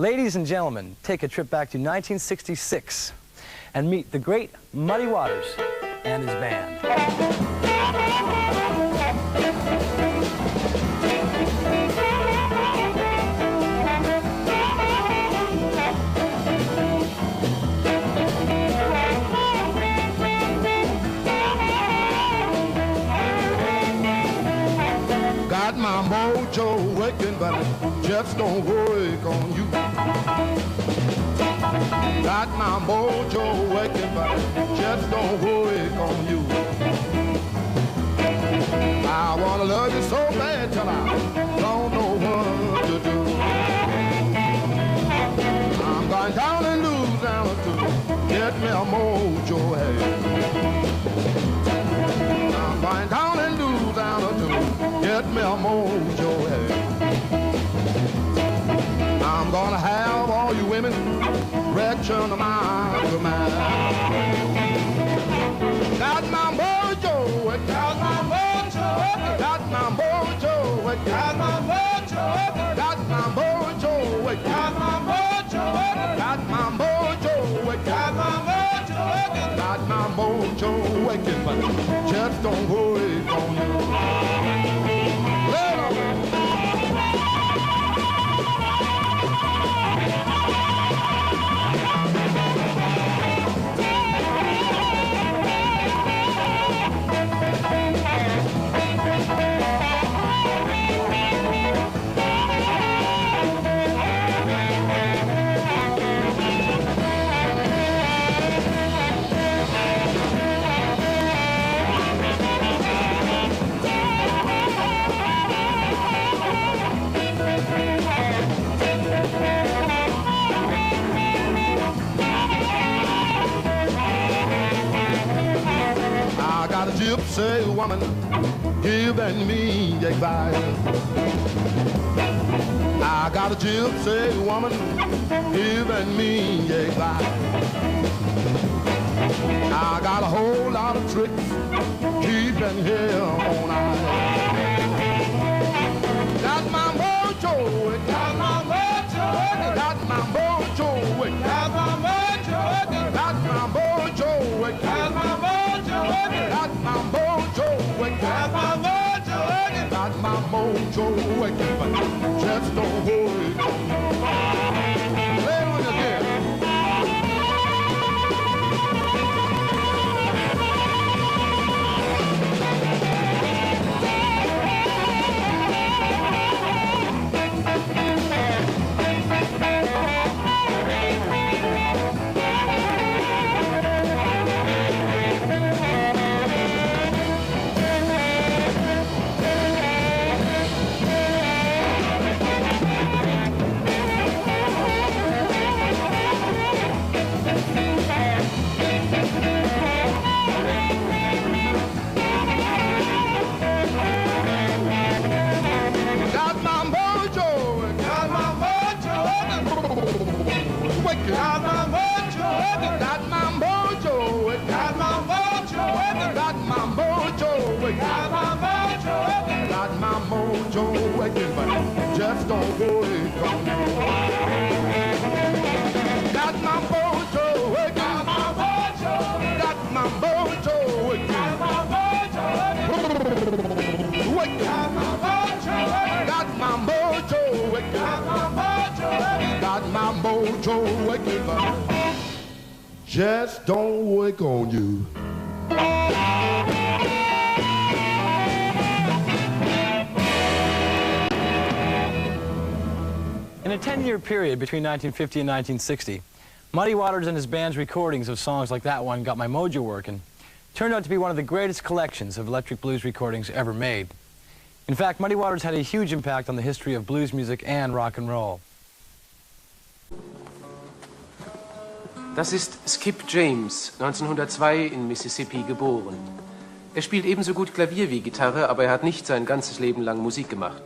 Ladies and gentlemen, take a trip back to 1966 and meet the great Muddy Waters and his band. Got my mojo working, but it just don't work on you. Got my mojo working, but it just don't work on you. I wanna love you so bad till I don't know what to do. I'm going down in Louisiana to get me a mojo head. I'm going down in Louisiana to get me a mojo head. I'm gonna have all you women direction of my command. Got my mojo, got my mojo, got my mojo, got my mojo, got my mojo, got my mojo, got my mojo, got my mojo, got my mojo working, but just don't work on you. Gypsy woman giving me advice. I got a gypsy woman giving me advice. I got a whole lot of tricks keeping here on ice. Got my mojo, got my mojo, got my mojo, got my mojo, got my mojo, got my mojo. Got my mojo working, got my mojo working, got my mojo working, but just don't work on you. Play it again. Got my mojo, got my mojo, got my mojo, got my mojo, got my mojo, got my mojo working, but just don't work on you. Got my mojo working, got my mojo, got my mojo, got my mojo, working, got my mojo, got my mojo working, got my mojo, got my mojo working, but just don't work on you. In a 10-year period between 1950 and 1960, Muddy Waters and his band's recordings of songs like that one, Got My Mojo Workin', turned out to be one of the greatest collections of electric blues recordings ever made. In fact, Muddy Waters had a huge impact on the history of blues music and rock and roll. Das ist Skip James, 1902 in Mississippi geboren. Er spielt ebenso gut Klavier wie Gitarre, aber er hat nicht sein ganzes Leben lang Musik gemacht.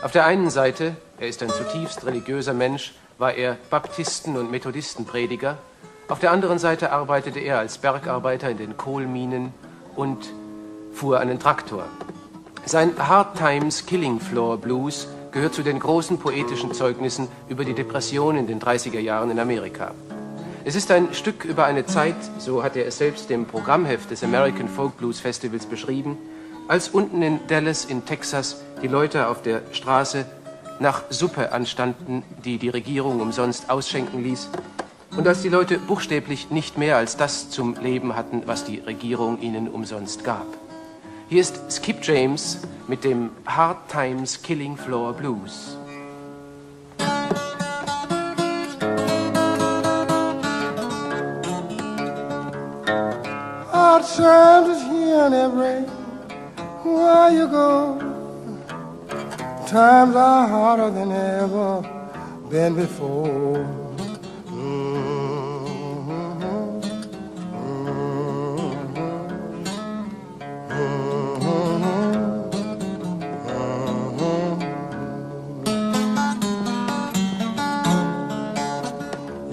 Auf der einen Seite, er ist ein zutiefst religiöser Mensch, war er Baptisten- und Methodistenprediger. Auf der anderen Seite arbeitete er als Bergarbeiter in den Kohlminen und fuhr einen Traktor. Sein Hard Times Killing Floor Blues gehört zu den großen poetischen Zeugnissen über die Depression in den 30er Jahren in Amerika. Es ist ein Stück über eine Zeit, so hat er es selbst im Programmheft des American Folk Blues Festivals beschrieben, als unten in Dallas in Texas die Leute auf der Straße nach Suppe anstanden, die die Regierung umsonst ausschenken ließ, und als die Leute buchstäblich nicht mehr als das zum Leben hatten, was die Regierung ihnen umsonst gab. Hier ist Skip James mit dem Hard Times Killing Floor Blues. Hard times is here and everywhere where you go. Times are harder than ever been before.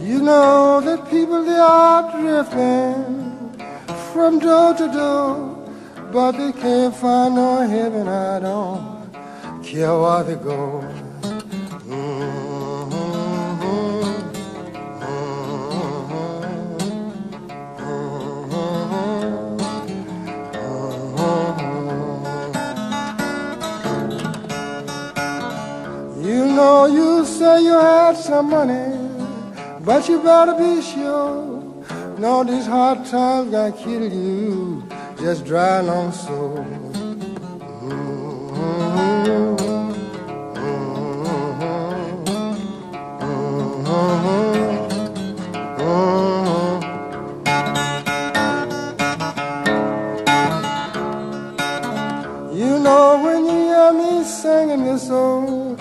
You know that people, they are drifting from door to door, but they can't find no heaven. I don't care where they go. You know, you say you had some money, but you better be sure. No, these hard times gonna kill you, just dry long so. You know, when you hear me singing this old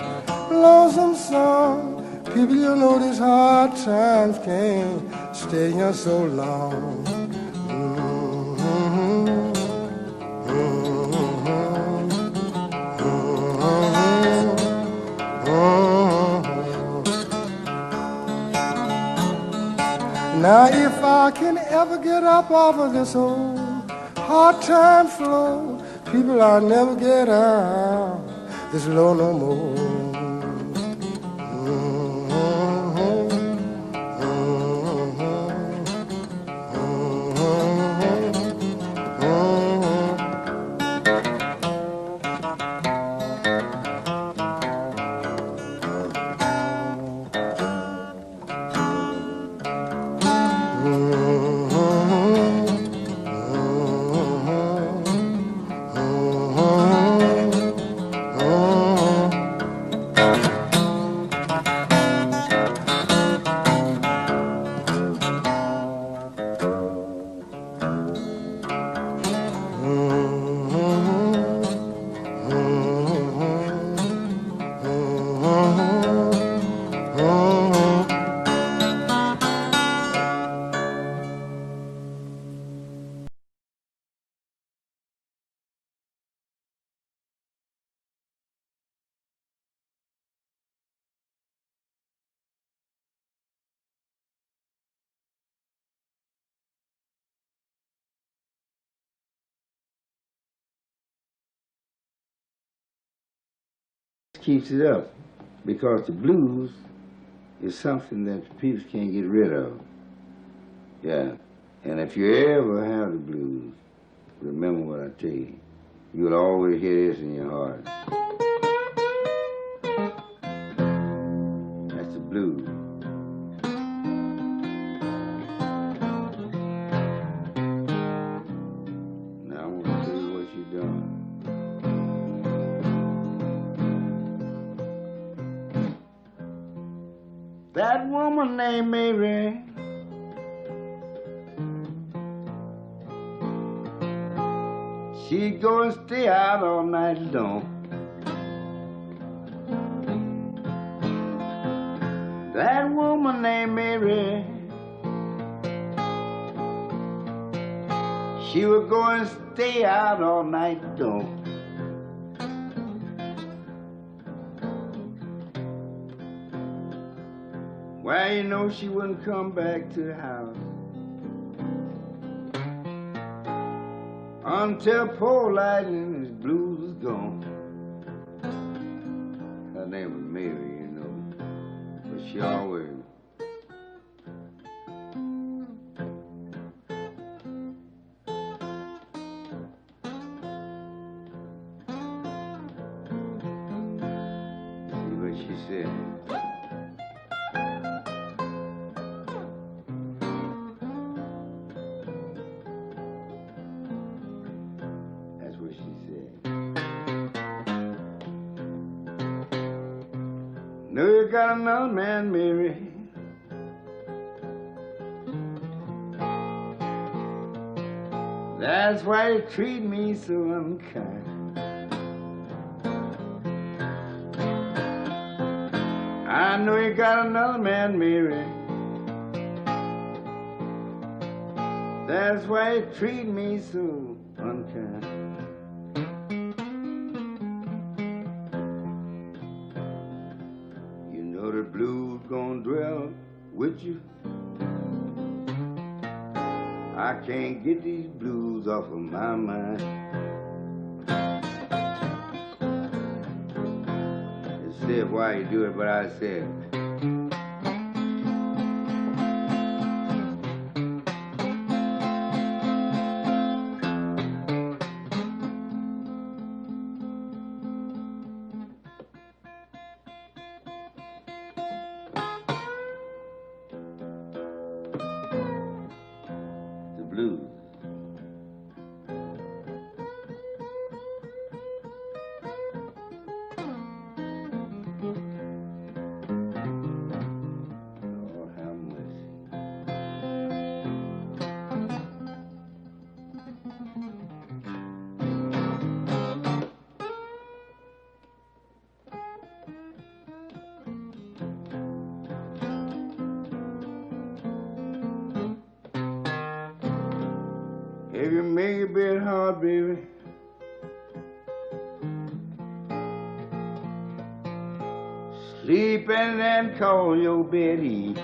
lonesome song, people, you know these hard times can't stay here so long. Now if I can ever get up off of this old hard time floor, people, I'll never get out this low no more. Keeps it up because the blues is something that people can't get rid of. Yeah, and if you ever have the blues, remember what I tell you. You'll always hear this in your heart. That's the blues. Now I want to tell you what you've done. That woman named Mary, she'd go and stay out all night long. That woman named Mary, she would go and stay out all night long. Well, you know she wouldn't come back to the house until poor Lightning, his blues was gone. name was Mary, you know. But she always see what she said. That's what she said. Know you got another man, Mary. That's why you treat me so unkind. I know you got another man, Mary. That's why you treat me so unkind. You know the blues gonna dwell with you. I can't get these blues off of my mind. They said why you do it, but I said the blues. Lord have mercy. If you make your bed hard, baby, sleep and then call your Betty.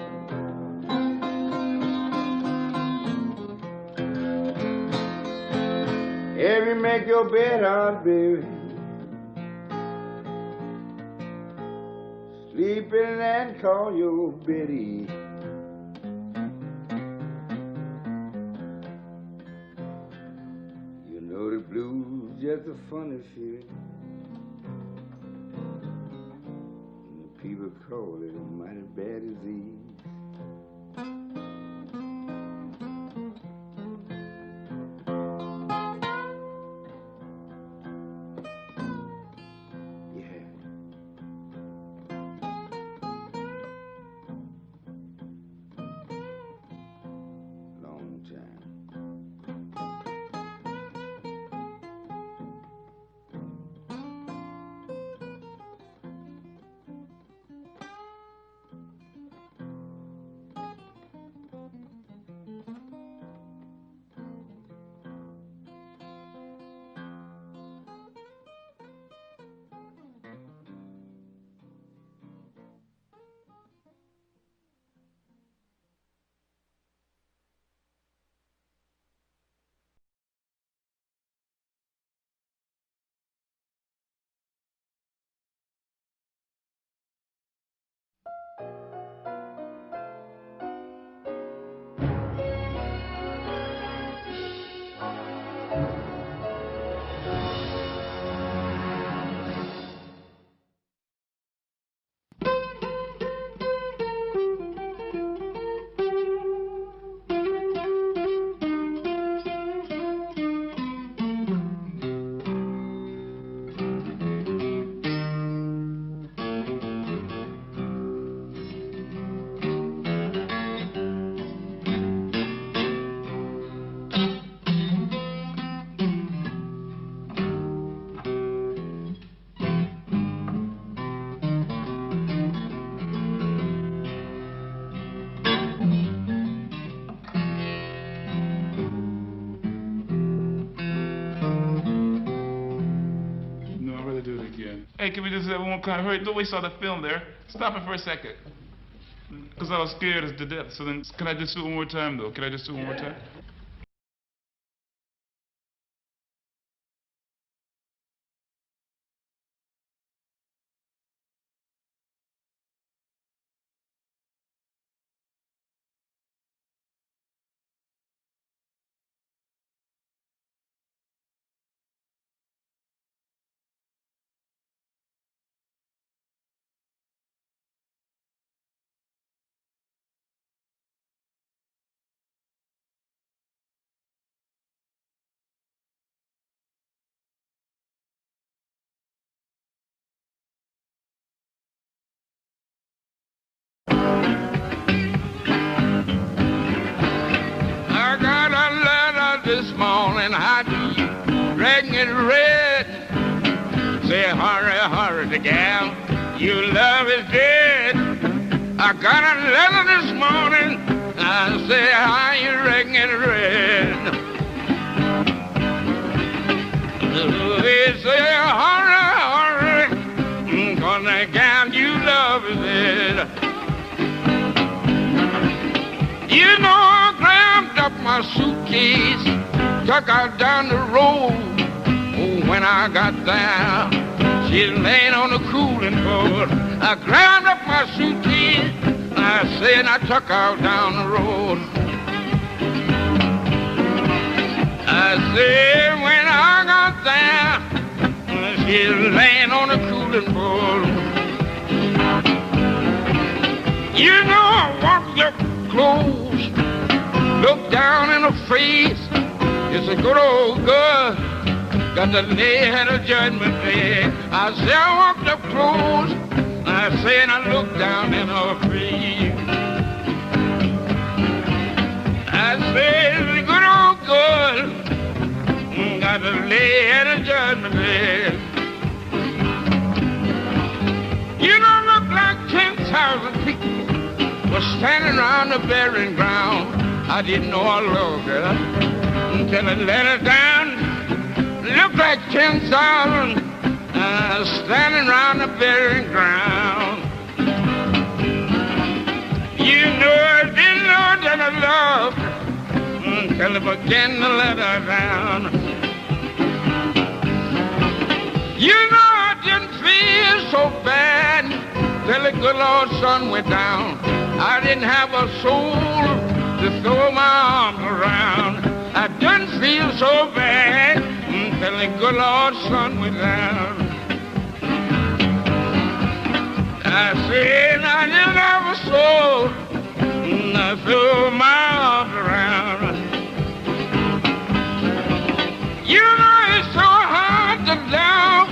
If you make your bed hard, baby, sleep and then call your Betty. You know the blues just a funny feeling. And people call it a mighty bad disease. Yeah. Long time. Hey, can we just have one kind of hurry? Don't waste all the film there. Stop it for a second. Because I was scared to death. So then, can I just do it one more time, though? Can I just do it one more time? morning, how do you reckon it red? Say, hurry, hurry, the gal, your love is dead. I got a letter this morning, I say, how you reckon it red? They say, hurry, hurry, 'cause the gal you love is dead. You know, I grabbed up my suitcase, took out down the road. Oh, when I got there, she's laying on the cooling board. I grabbed up my suitcase, I said, I took out down the road. I said, when I got there, she's laying on the cooling board. You know, I walked up close, look down in her face. It's a good old girl, got the lay at a judgment day. I said, I walked up close, I said, I looked down in her face. I said, it's a good old girl, got the lay at a judgment day. You don't look like 10,000 people was standing around the burying ground. I didn't know I loved her until I let her down. Looked like 10,000 standing around the burying ground. You know I didn't know that I loved her until I began to let her down. You know I didn't feel so bad till the good Lord's sun went down. I didn't have a soul to throw my arms around. I didn't feel so bad until the good Lord's sun went down. I said I didn't have a soul to throw my arms around. You know it's so hard to love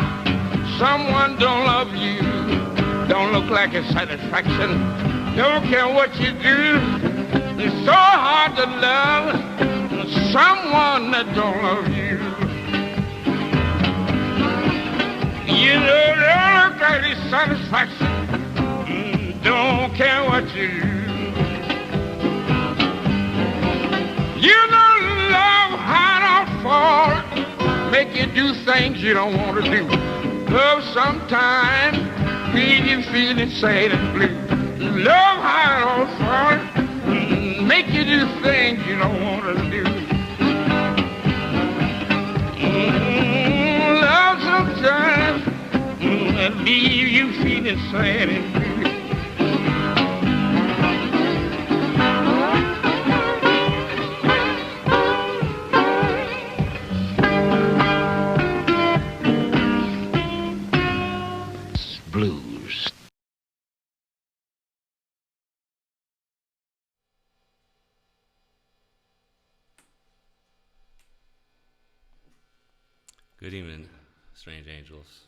someone don't love you. Don't look like a satisfaction. Don't care what you do. It's so hard to love someone that don't love you. You know, don't look like a satisfaction. Don't care what you do. You know, love hard or fall, make you do things you don't want to do. Love sometimes leave you feeling sad and blue. Love high or far, make you do things you don't want to do. Love sometimes leave you feeling sad and blue. Blues. Good evening, Strange Angels.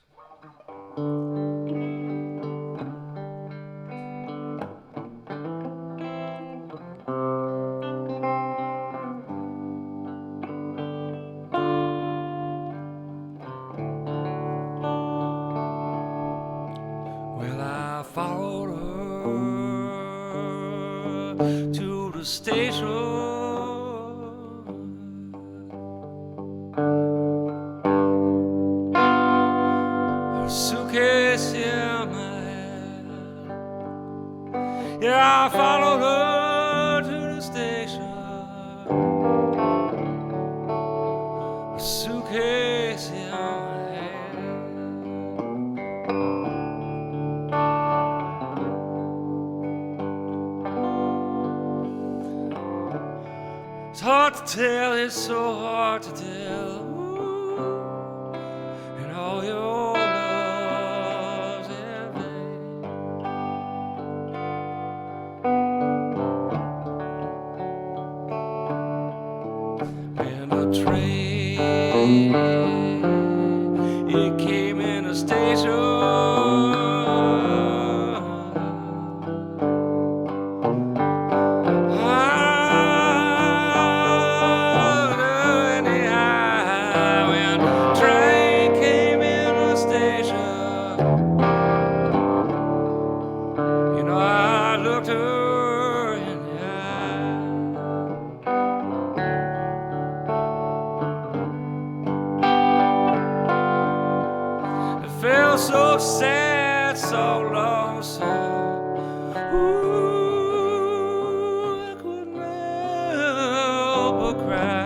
Well, I followed her to the station. Suitcase in my hand. Yeah, I followed her to the station. A suitcase in my hand. It's hard to tell, it's so hard to tell. Ooh, and all your loves in vain. And the train, it came in the station. Anyhow, Oh, so sad, so lonesome. Ooh, I couldn't help but cry.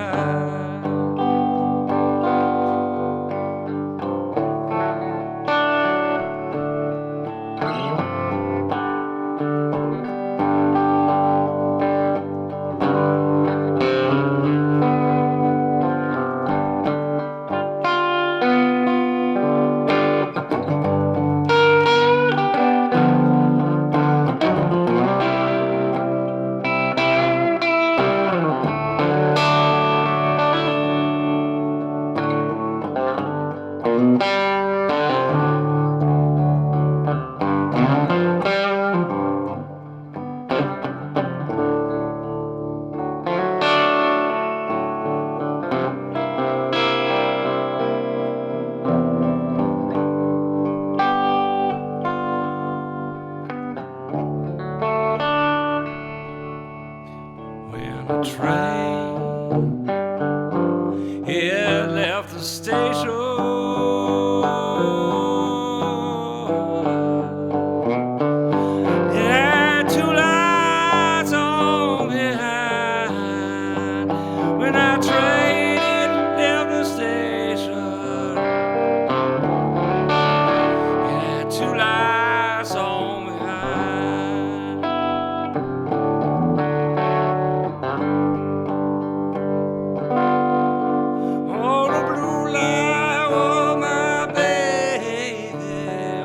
When a train had left the station, it had two lights on behind. When that train left the station, it had two lights on behind. Oh, the blue light was my baby.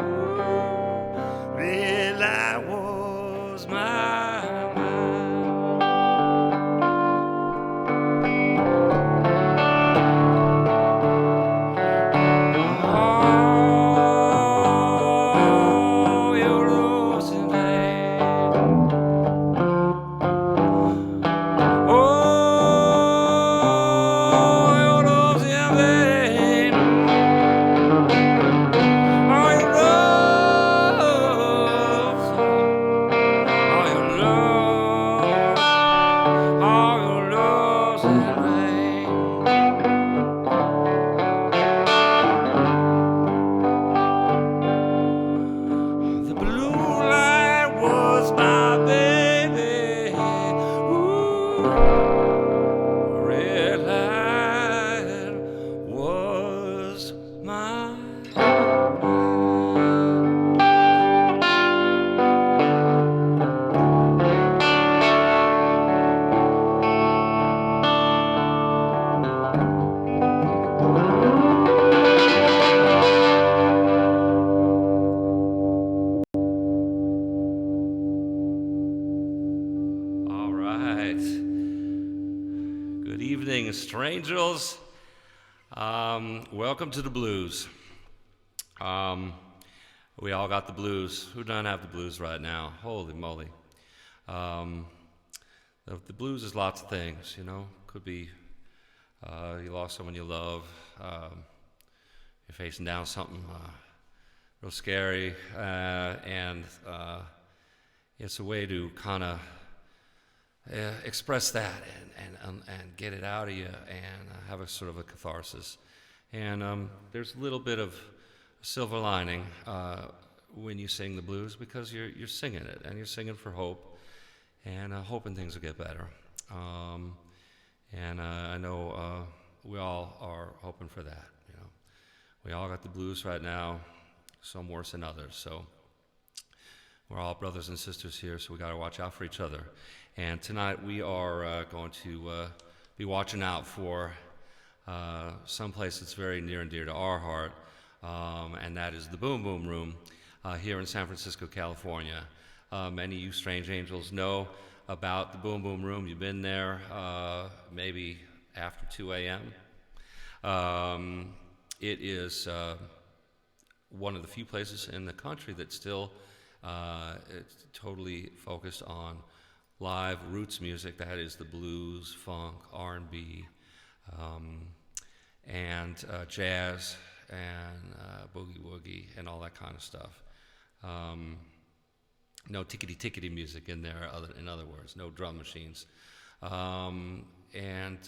Ooh, red light was my mind. Oh, your rose and oh, your rose and vein. Oh, your rose. Oh, your love. Oh, your rose and vein. The blue light was my baby. Ooh, red light was mine. All right. Good evening, strangers. Welcome to the blues. We all got the blues. Who doesn't have the blues right now? Holy moly. The blues is lots of things, you know. Could be you lost someone you love. You're facing down something real scary. And it's a way to kind of express that and get it out of you and have a sort of a catharsis. And there's a little bit of silver lining when you sing the blues because you're singing it and you're singing for hope and hoping things will get better. And I know we all are hoping for that. You know, we all got the blues right now, some worse than others. So we're all brothers and sisters here, so we got to watch out for each other. And tonight we are going to be watching out for some place that's very near and dear to our heart, and that is the Boom Boom Room here in San Francisco, California. Many of you strange angels know about the Boom Boom Room. You've been there maybe after 2 a.m. It is one of the few places in the country that still it's totally focused on live roots music. That is the blues, funk, R&B, and jazz and boogie woogie and all that kind of stuff. No tickety music in there. In other words, no drum machines. And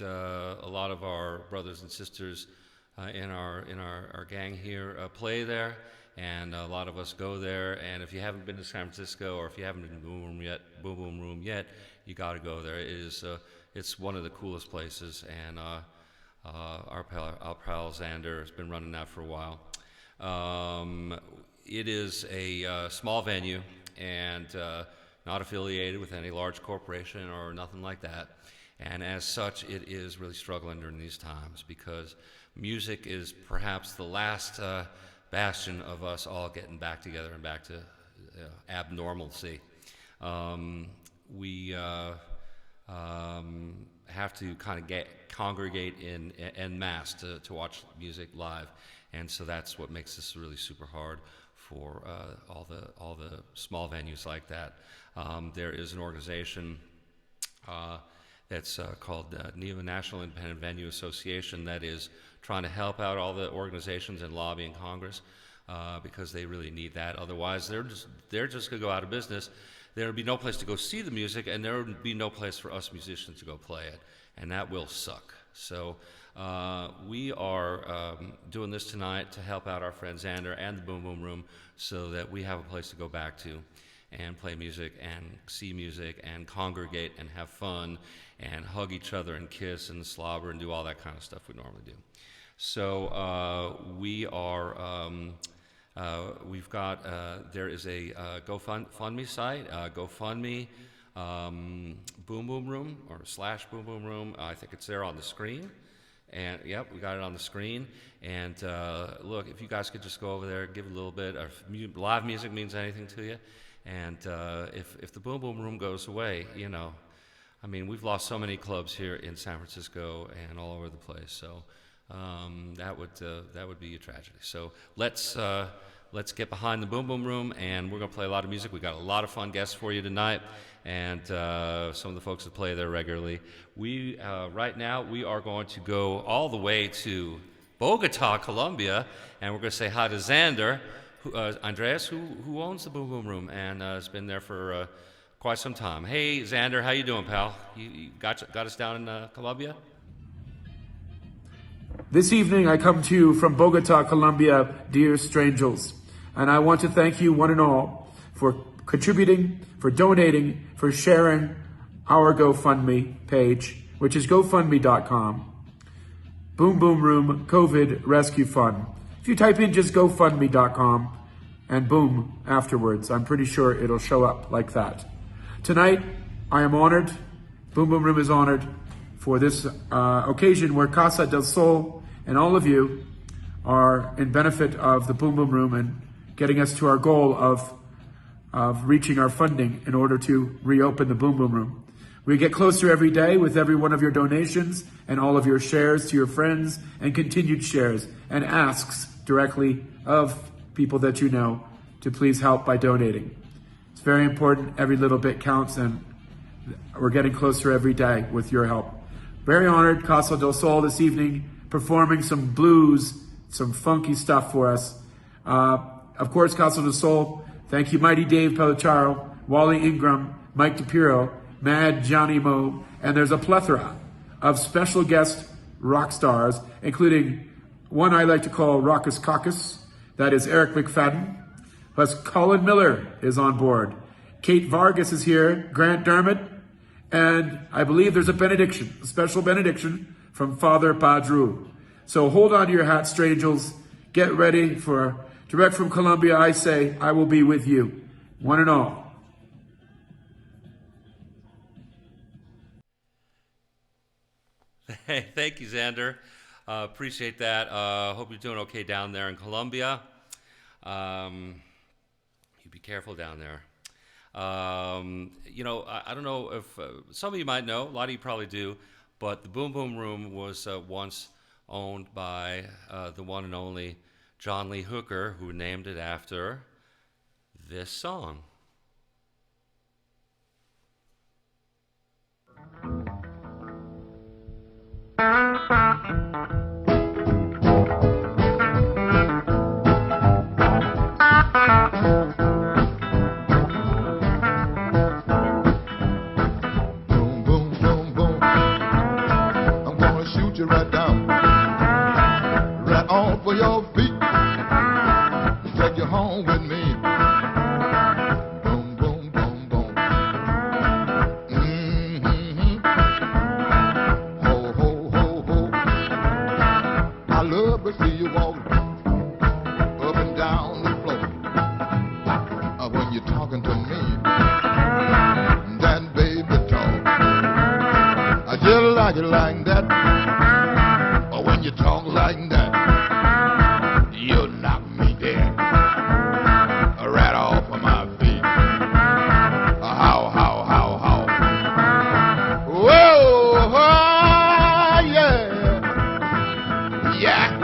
a lot of our brothers and sisters in our gang here play there, and a lot of us go there. And if you haven't been to San Francisco, or if you haven't been to Boom Boom Room yet, you got to go there. It's one of the coolest places, and our pal Xander has been running that for a while. It is a small venue and not affiliated with any large corporation or nothing like that. And as such, it is really struggling during these times, because music is perhaps the last bastion of us all getting back together and back to abnormalcy. We have to kind of congregate en masse to watch music live, and so that's what makes this really super hard for all the small venues like that. There is an organization that's called National Independent Venue Association that is trying to help out all the organizations and lobbying Congress because they really need that. Otherwise, they're just going to go out of business. There would be no place to go see the music, and there would be no place for us musicians to go play it, and that will suck. So we are doing this tonight to help out our friend Xander and the Boom Boom Room so that we have a place to go back to and play music and see music and congregate and have fun and hug each other and kiss and slobber and do all that kind of stuff we normally do. So we are, we've got, there is a GoFundMe site, GoFundMe Boom Boom Room or / Boom Boom Room. I think it's there on the screen. And yep, we got it on the screen. And look, if you guys could just go over there, give a little bit. If live music means anything to you, and if the Boom Boom Room goes away, you know, I mean, we've lost so many clubs here in San Francisco and all over the place. So that would be a tragedy. So let's get behind the Boom Boom Room, and we're gonna play a lot of music. We got a lot of fun guests for you tonight, and some of the folks that play there regularly. We right now we are going to go all the way to Bogota, Colombia, and we're going to say hi to Xander, Andreas, who owns the Boom Boom Room and has been there for quite some time. Hey, Xander, how you doing, pal? You got us down in Colombia? This evening I come to you from Bogota, Colombia, dear strangers, and I want to thank you one and all for contributing, for donating, for sharing our GoFundMe page, which is GoFundMe.com. Boom Boom Room COVID Rescue Fund. If you type in just GoFundMe.com and boom afterwards, I'm pretty sure it'll show up like that. Tonight, I am honored, Boom Boom Room is honored for this occasion where Casa del Sol and all of you are in benefit of the Boom Boom Room and getting us to our goal of reaching our funding in order to reopen the Boom Boom Room. We get closer every day with every one of your donations and all of your shares to your friends and continued shares and asks directly of people that you know to please help by donating. It's very important. Every little bit counts, and we're getting closer every day with your help. Very honored, Casa del Sol this evening, performing some blues, some funky stuff for us. Of course, Casa del Sol, thank you, Mighty Dave Pellicciaro, Wally Ingram, Mike DePiro, Mad Johnny Moe, and there's a plethora of special guest rock stars, including one I like to call Raucous Caucus, that is Eric McFadden, plus Colin Miller is on board. Kate Vargas is here, Grant Dermott, and I believe there's a benediction, a special benediction from Father Padru. So hold on to your hats, strangers. Get ready for direct from Colombia. I say, I will be with you, one and all. Hey, thank you, Xander. Appreciate that. Hope you're doing okay down there in Colombia. You be careful down there. You know, I don't know if some of you might know, a lot of you probably do, but the Boom Boom Room was once owned by the one and only John Lee Hooker, who named it after this song. Boom, boom, boom, boom. I'm gonna shoot you right down, right off of your feet. Take your along with me. Boom, boom, boom, boom. Mm-hmm. Ho, ho, ho, ho. I love to see you walk up and down the floor. When you're talking to me, that baby talk. I just like it like that. Or when you talk like that, you knock me dead right off of my feet. How, how, how, how. Whoa, oh, yeah, yeah.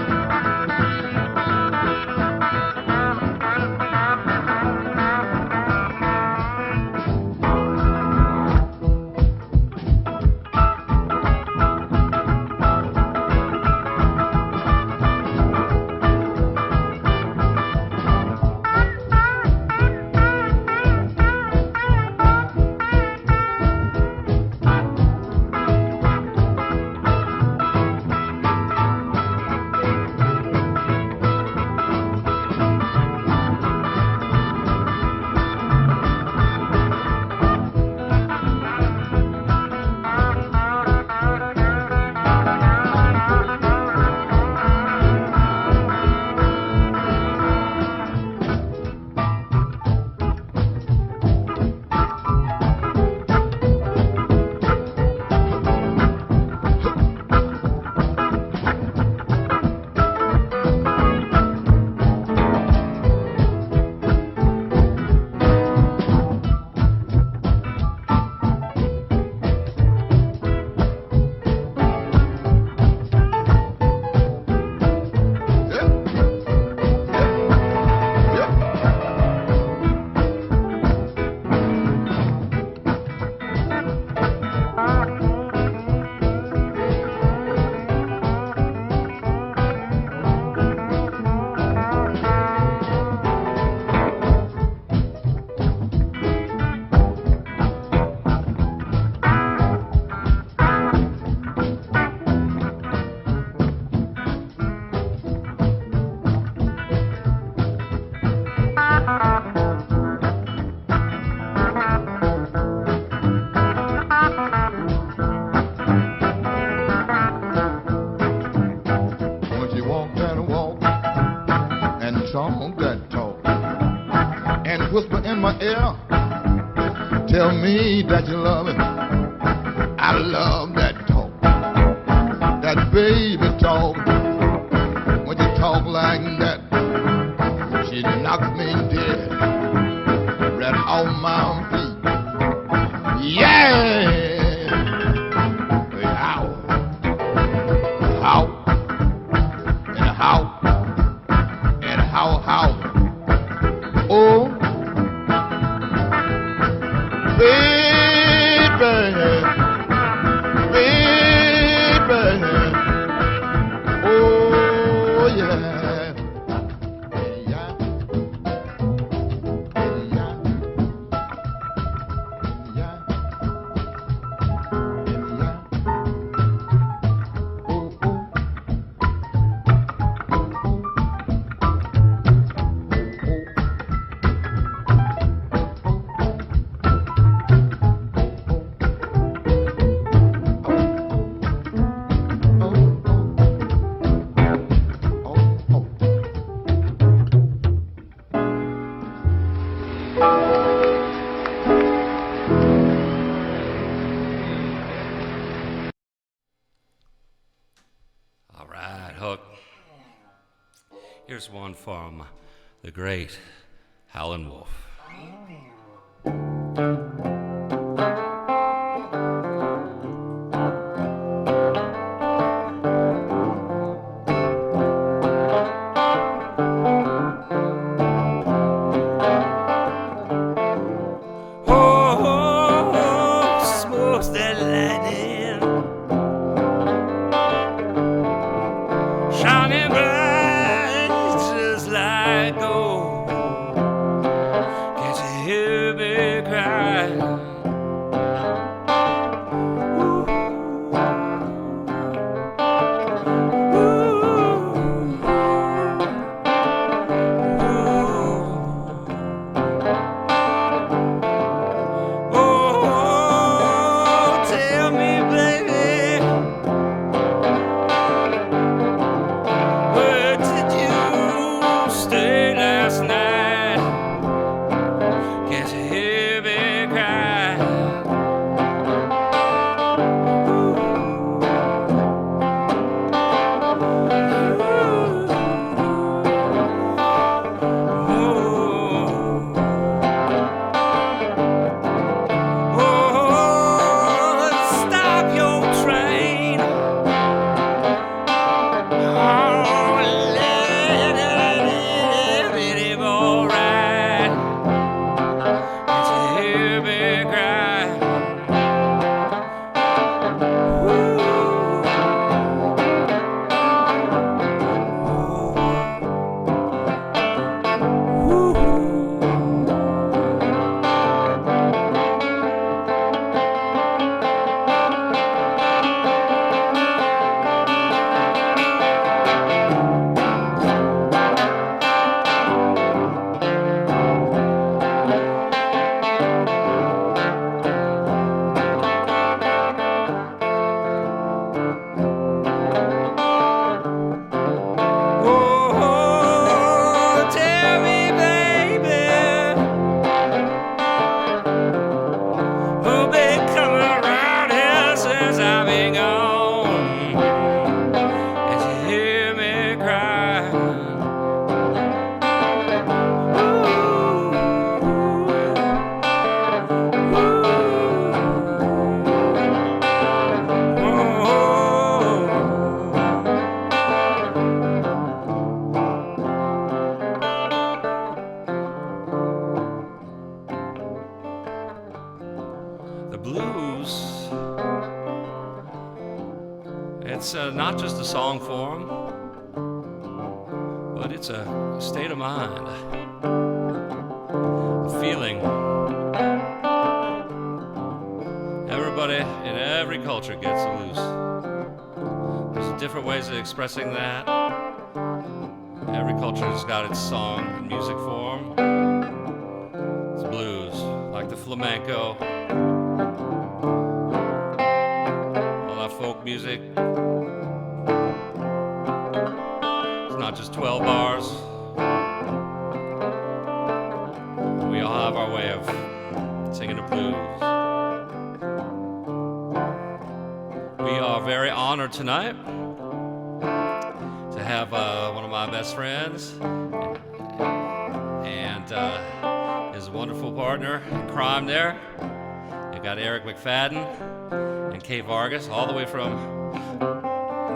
Talk that talk and whisper in my ear, tell me that you love me. I love that talk, that baby talk. When you talk like that, she knocks me dead right off my feet. Yeah, how, and how. How, oh, baby, oh, yeah, yeah, yeah, oh, oh. All right, Hook. Here's one from the great Howlin' Wolf. Shining bright just like gold. Can't you hear it's not just a song form, but it's a state of mind, a feeling. Everybody in every culture gets loose. There's different ways of expressing that. Every culture has got its song and music form. It's blues, like the flamenco, all that folk music. It's not just 12 bars. We all have our way of singing the blues. We are very honored tonight to have one of my best friends and his wonderful partner in crime there. You got Eric McFadden and Kate Vargas, all the way from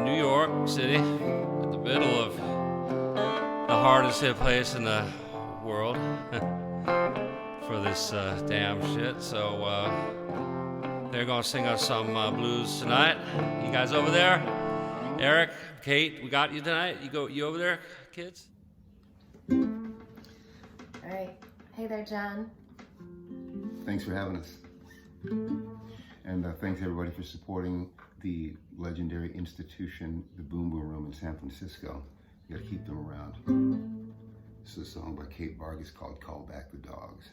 New York City, in the middle of the hardest hit place in the world for this damn shit. So they're gonna sing us some blues tonight. You guys over there? Eric, Kate, we got you tonight. You over there, kids? All right. Hey there, John. Thanks for having us. And thanks everybody for supporting the legendary institution, the Boom Boom Room in San Francisco. You gotta keep them around. This is a song by Kate Vargas called Call Back the Dogs.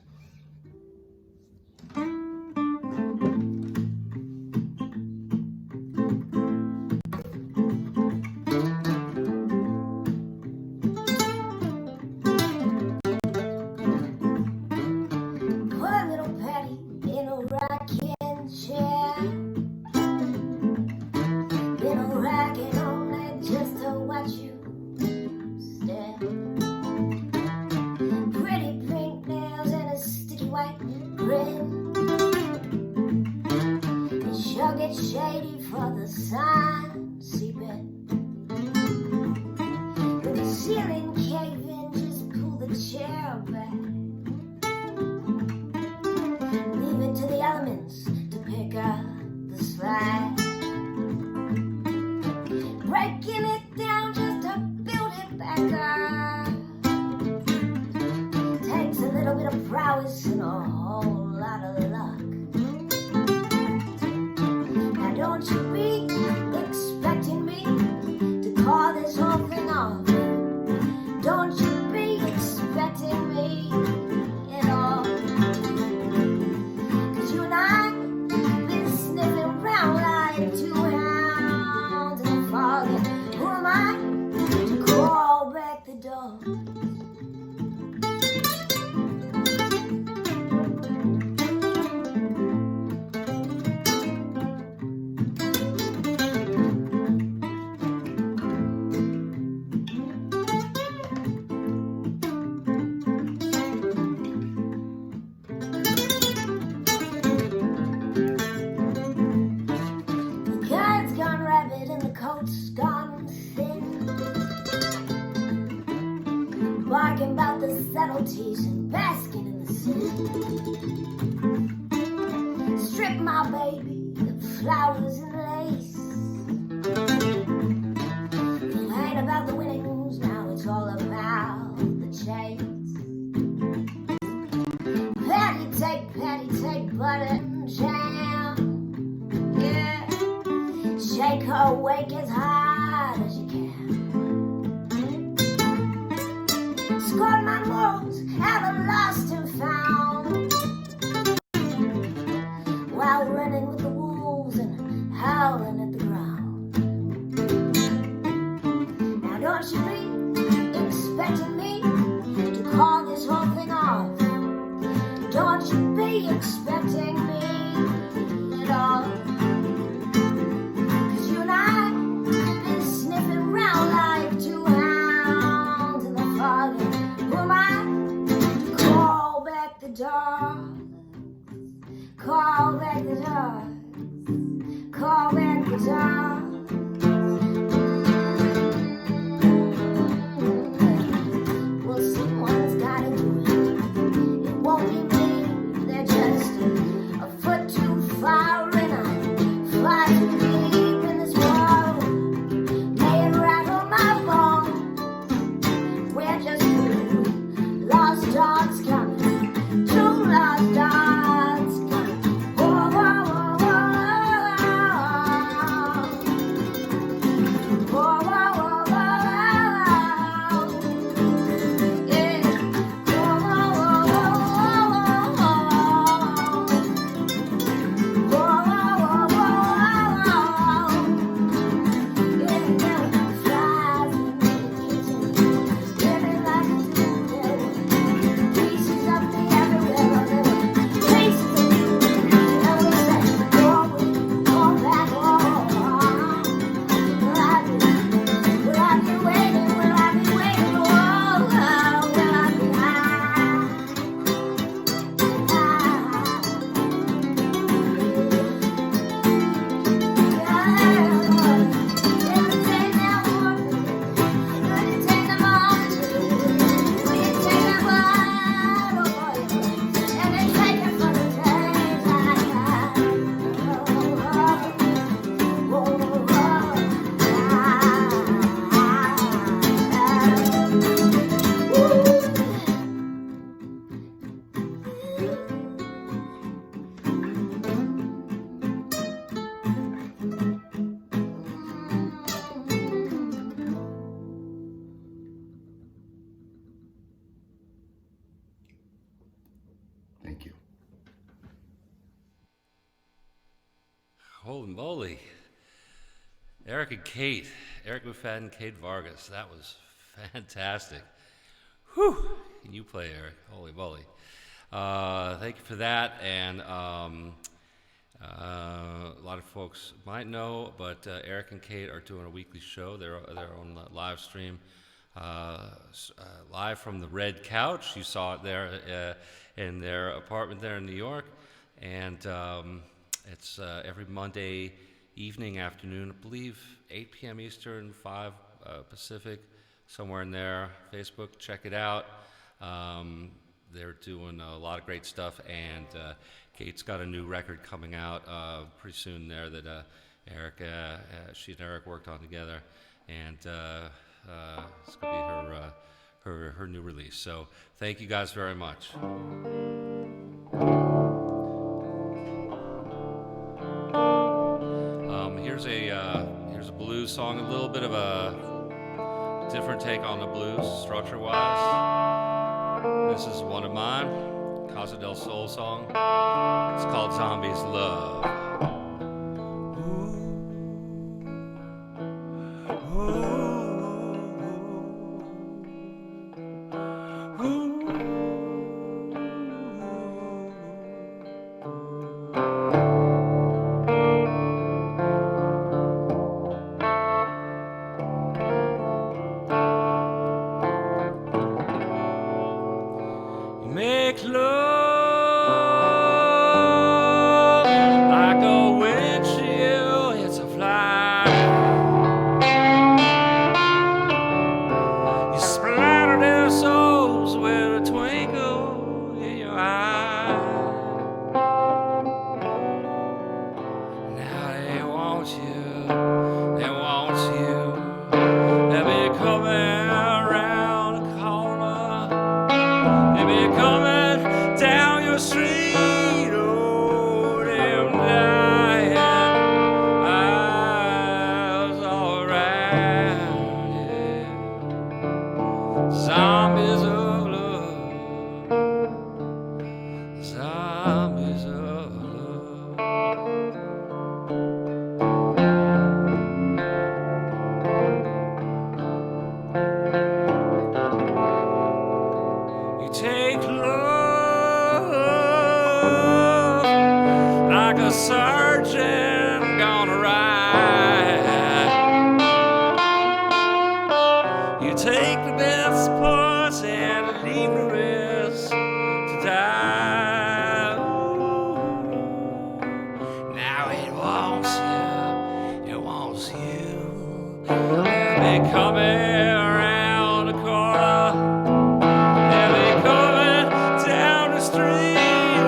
Shady for the sun seeping. With the ceiling caving, just pull the chair back. Leave it to the elements to pick up the slack. Breaking it down just to build it back up. Takes a little bit of prowess and a whole lot of luck. Don't you be expecting me to call this whole thing off. Don't you be expecting me at all. Cause you and I been sniffing around like two hounds in the fog. And who am I to call back the dog? Barking about the subtleties and basking in the sin. Strip my baby of flowers and lace. It ain't about the winnings now, it's all about the chase. Patty take butter and jam. Yeah, shake her wake as hard as you can. Scored my morals out of lost and found, while running with the wolves and howling at the ground. Now don't you be expecting me to call this whole thing off. Don't you be expecting me at all. Cause you and I been sniffing around like two hounds in the fog. Who am I to call back the dog? Call back the dog. Call back the dog. Well, someone's gotta do it. It won't be me. They're just a foot too far and I fly too deep in this world. Holy moly. Eric and Kate, Eric McFadden, Kate Vargas. That was fantastic. Whew. Can you play, Eric? Holy moly. Thank you for that. And a lot of folks might know, but Eric and Kate are doing a weekly show. They're on the live stream, live from the Red Couch. You saw it there in their apartment there in New York. And it's every Monday evening, afternoon, I believe 8 p.m. Eastern, 5 Pacific, somewhere in there. Facebook, check it out. They're doing a lot of great stuff, and Kate's got a new record coming out pretty soon there that she and Eric worked on together, and it's going to be her new release. So thank you guys very much. Here's a blues song, a little bit of a different take on the blues, structure-wise. This is one of mine, Casa del Sol song. It's called Zombies Love. Make love like a windshield hits a fly. You splatter their souls with a twinkle in your eye. Now they want you, they want you. They'll be coming around the corner. They'll be coming down your street, oh, them dying eyes all around you. Zombies of love, zombies of love. You take love like a surgeon gonna ride. You take the best parts and leave the rest to die. Now it wants you, it wants you. They'll be coming around the corner. They'll be coming down the street,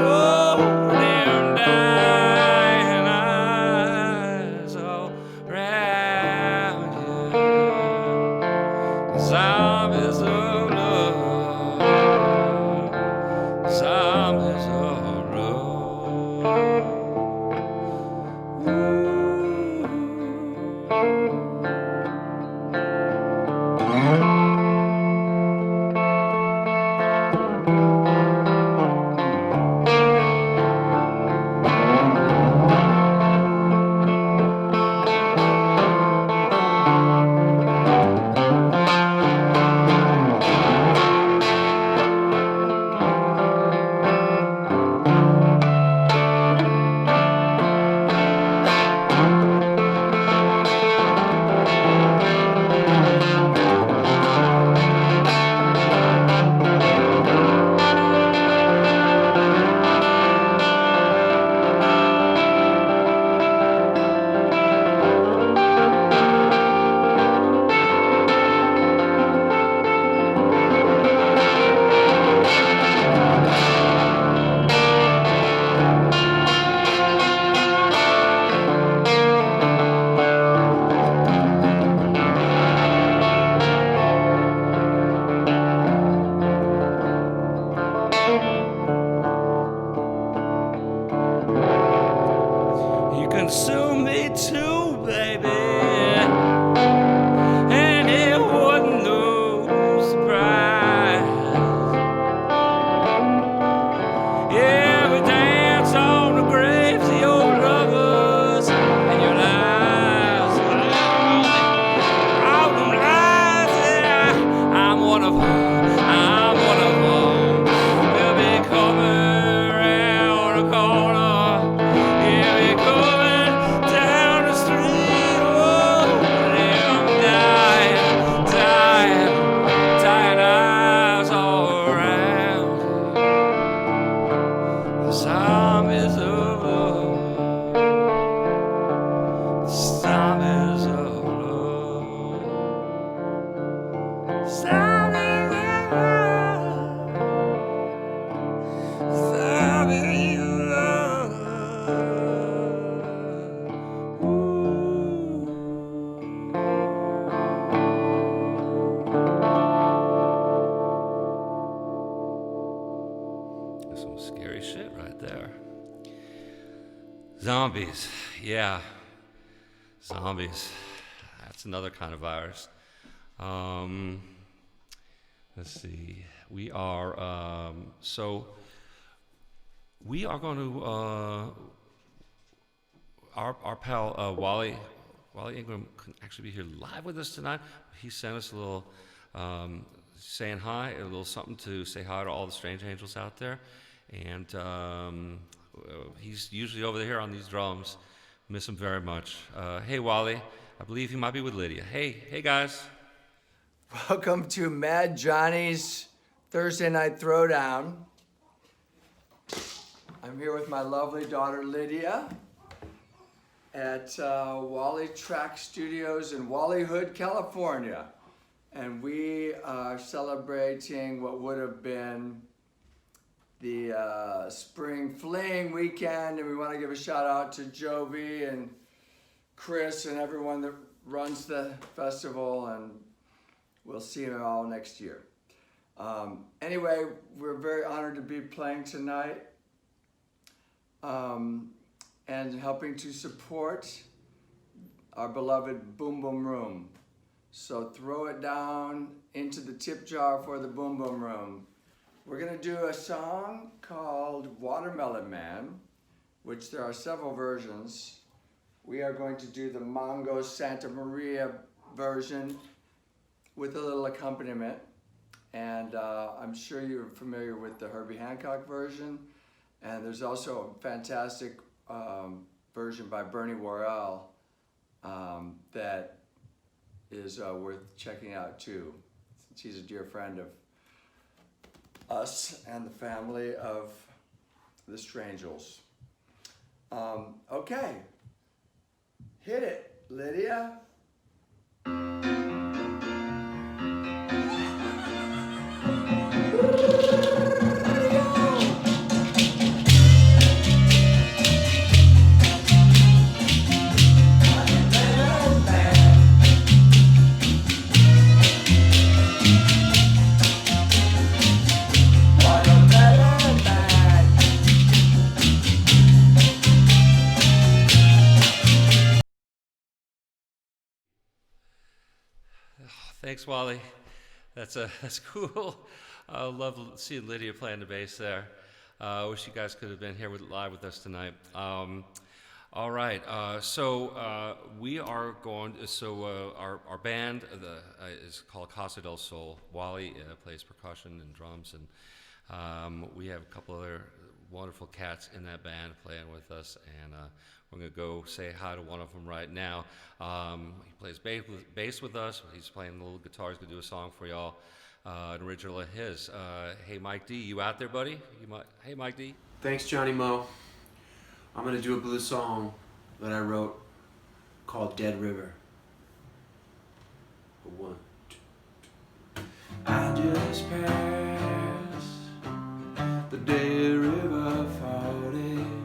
oh, them dying eyes all around you. Zombies of love, zombies of love. Ooh. zombies of love. Zombies of love. Zombies of love. That's some scary shit right there. Zombies, yeah. Zombies. That's another kind of virus. Let's see. We are we are going to our pal Wally Ingram couldn't actually be here live with us tonight. He sent us a little saying hi, a little something to say hi to all the strange angels out there, and he's usually over there on these drums. Miss him very much. Hey, Wally. I believe he might be with Lydia. Hey, guys. Welcome to Mad Johnny's Thursday Night Throwdown. I'm here with my lovely daughter Lydia at Wally Track Studios in Wallyhood, California. And we are celebrating what would have been the Spring Fling weekend, and we want to give a shout out to Jovi and Chris and everyone that runs the festival, and we'll see you all next year. Anyway, we're very honored to be playing tonight and helping to support our beloved Boom Boom Room. So throw it down into the tip jar for the Boom Boom Room. We're gonna do a song called Watermelon Man, which there are several versions. We are going to do the Mongo Santa Maria version with a little accompaniment. And I'm sure you're familiar with the Herbie Hancock version. And there's also a fantastic version by Bernie Worrell that is worth checking out too, since he's a dear friend of us and the family of the Strangels. Okay, hit it, Lydia. Thanks, Wally. That's cool. I love seeing Lydia playing the bass there. I wish you guys could have been here live with us tonight. All right, so we are going. So our band is called Casa del Sol. Wally plays percussion and drums, and we have a couple other wonderful cats in that band playing with us, and we're going to go say hi to one of them right now. He plays bass with us. He's playing the little guitar. He's going to do a song for y'all, an original of his. Hey, Mike D, you out there, buddy? Hey, Mike D. Thanks, Johnny Mo. I'm going to do a blues song that I wrote called Dead River. 1, 2, 3. I just passed the Dead River falling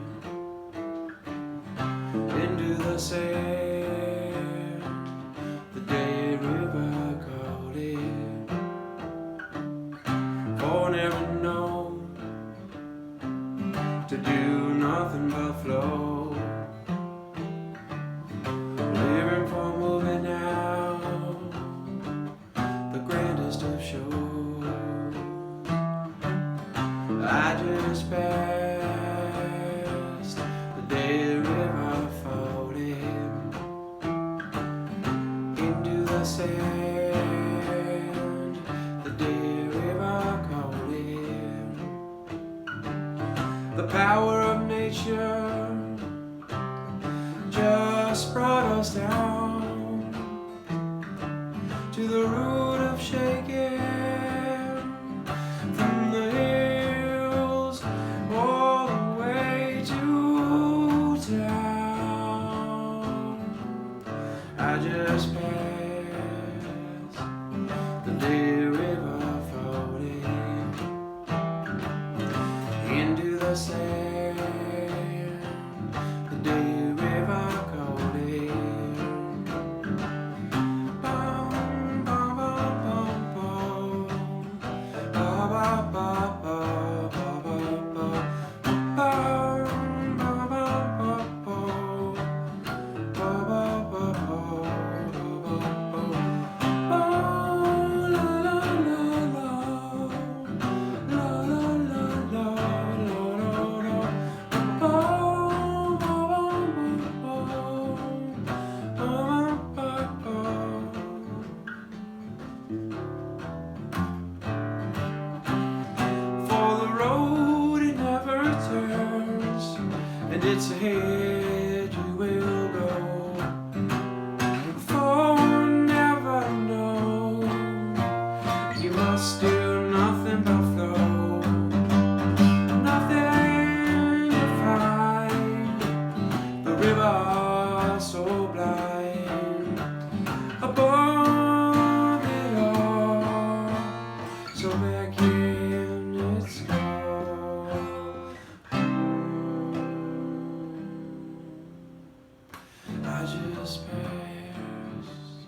into the sand. The Dead River called it, for never known to do nothing but flow. Living for moving out, the grandest of shows. I just passed the Dead River floating into the sand. The Dead River calling. The power of nature just brought us down to the root of shaking. From the hills all the way to town, I just passed the Lee River floating into the sand. The Lee River coating. Bum, bum, bum, bum, bum. Ba, ba, ba, ba, ba, ba, ba. Bum, ba, ba, ba, ba. Ba, ba, ba, ba, ba, ba, ba. Oh, la, la, la, la. La, la, la, la, la, la, la. Oh, ba, ba, ba, ba. Ba, ba, ba. For the road it never turns, and it's ahead you will go. For never know, you must do nothing but flow. Nothing to find, the river so blind. Above it all, so back in its call. I just passed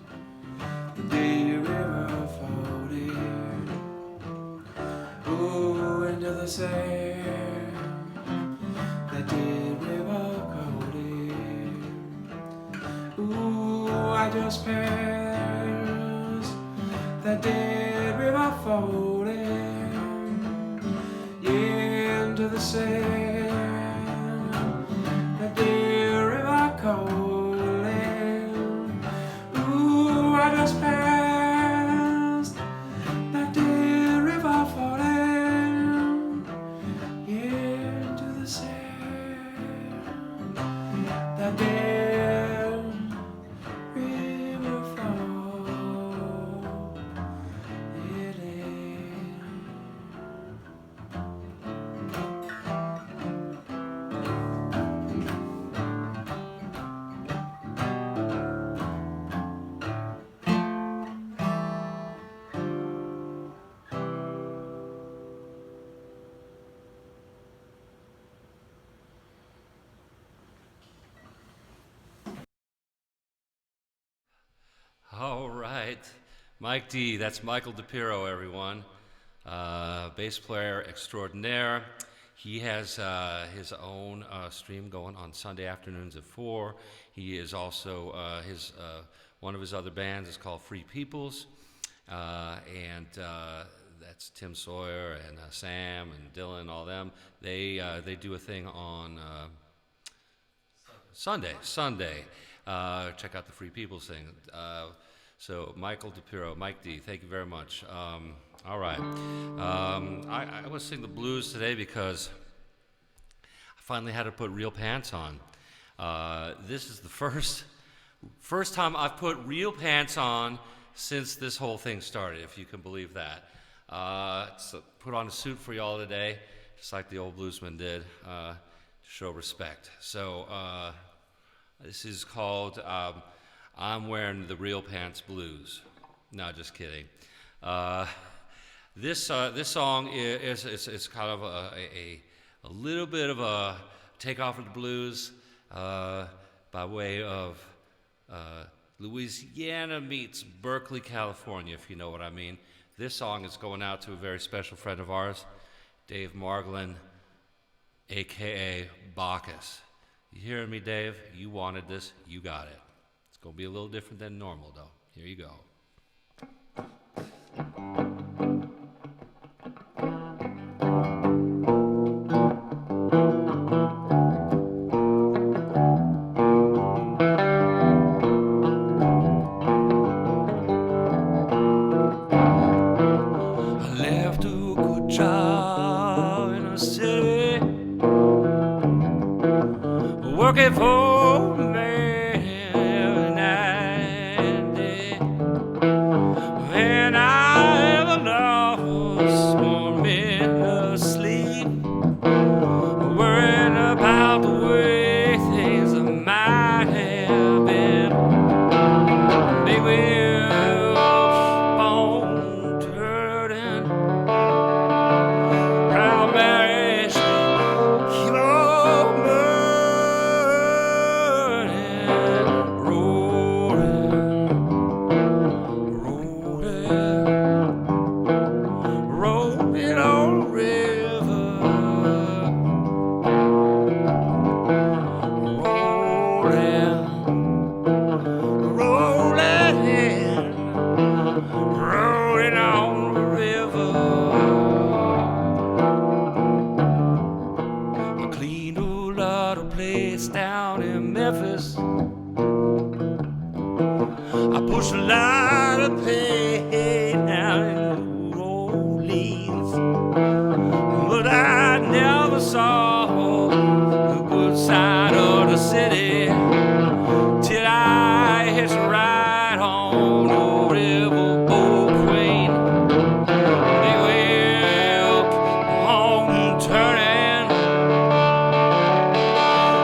the Lee River floating, ooh, into the sand. That Lee River coating. Ooh, I just passed that dead river floating, yeah, into the sand. That dead river calling. Ooh, I just passed that dead river floating, yeah, into the sand. That dead river fall, it is. All right. Mike D, that's Michael DePiro, everyone. Bass player extraordinaire. He has his own stream going on Sunday afternoons at 4. He is also, one of his other bands is called Free Peoples. And that's Tim Sawyer and Sam and Dylan, all them. They do a thing on Sunday. Check out the Free Peoples thing. So Michael DePiro, Mike D, thank you very much. All right. I was singing the blues today because I finally had to put real pants on. This is the first time I've put real pants on since this whole thing started, if you can believe that. So put on a suit for y'all today, just like the old bluesman did, to show respect. So this is called I'm Wearing the Real Pants Blues. No, just kidding. This song is kind of a little bit of a takeoff of the blues by way of Louisiana meets Berkeley, California, if you know what I mean. This song is going out to a very special friend of ours, Dave Margolin, a.k.a. Bacchus. You hearing me, Dave? You wanted this, you got it. It's going to be a little different than normal, though. Here you go. I left a good job in a city, working for me every night and day. push a lot of pain out in New Orleans. But I never saw the good side of the city till I hitched a ride on the riverboat Queen. Big wheel on turning,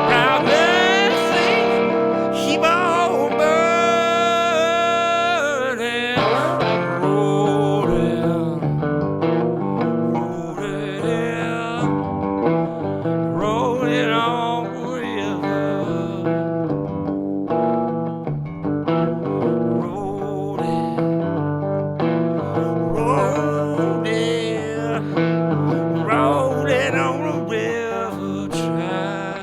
proud blessings keep on burning, rolling, rolling on the river. Rolling on the river track.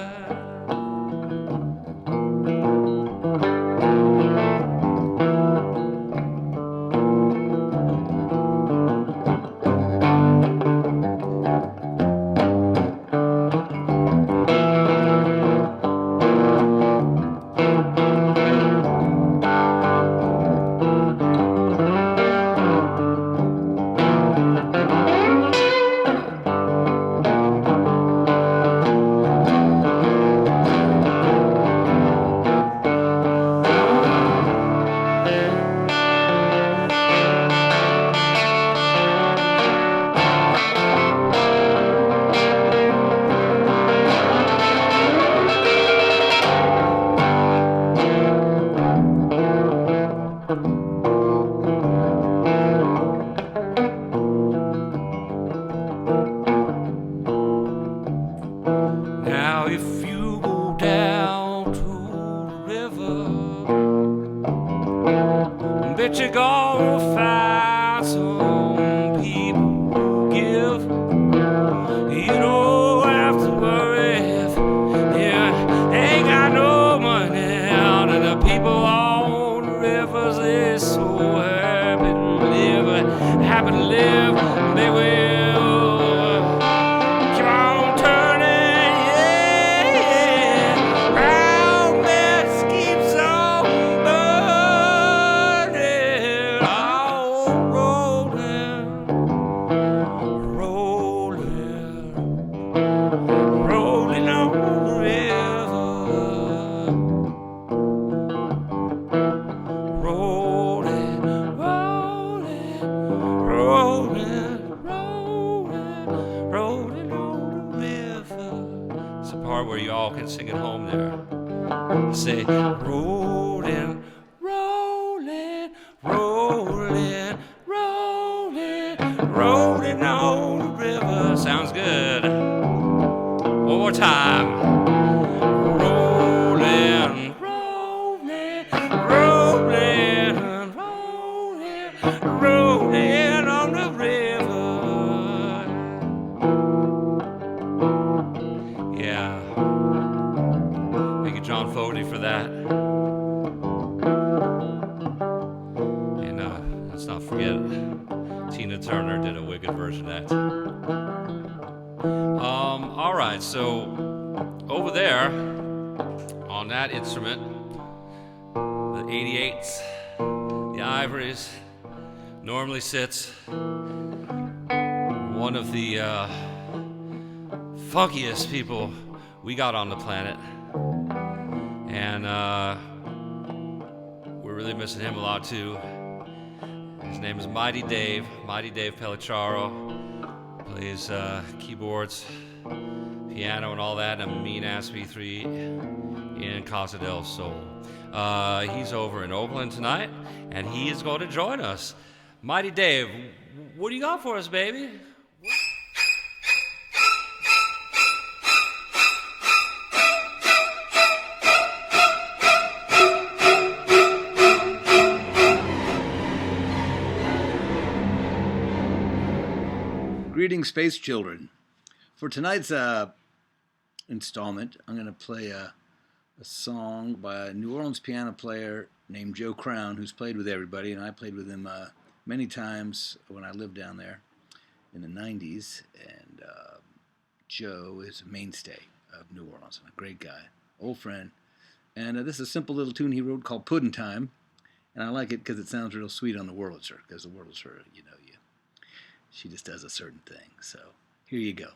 Now if you go down to the river, bet you're gonna find some people who give. You don't have to worry if you ain't got no money. And the people on the rivers, they're so happy to live, happy to live. They will keep on turning, yeah. Proud mess keeps on burning, all rolling, rolling, rolling on the river, rolling, rolling, rolling, rolling, rolling on the river. It's the part where you all can sing at home there. Say, rolling, rolling, rolling, rolling, rolling on the river. Sounds good. One more time. Rolling, rolling, rolling, rolling, rolling on the river. Yeah. Thank you, John Fogerty, for that. And let's not forget, Tina Turner did a wicked version of that. All right, so over there on that instrument, the 88s, the Ivories, normally sits one of the funkiest people we got on the planet. And we're really missing him a lot too. His name is Mighty Dave Pellicciaro. Plays keyboards, piano, and all that, and a mean-ass V3 in Casa del Sol. He's over in Oakland tonight, and he is going to join us. Mighty Dave, what do you got for us, baby? Greetings, space children. For tonight's installment, I'm going to play a song by a New Orleans piano player named Joe Crown, who's played with everybody, and I played with him many times when I lived down there in the 90s. And Joe is a mainstay of New Orleans, and a great guy, old friend. And this is a simple little tune he wrote called Puddin' Time. And I like it because it sounds real sweet on the Wurlitzer, because the Wurlitzer, she just does a certain thing. So here you go.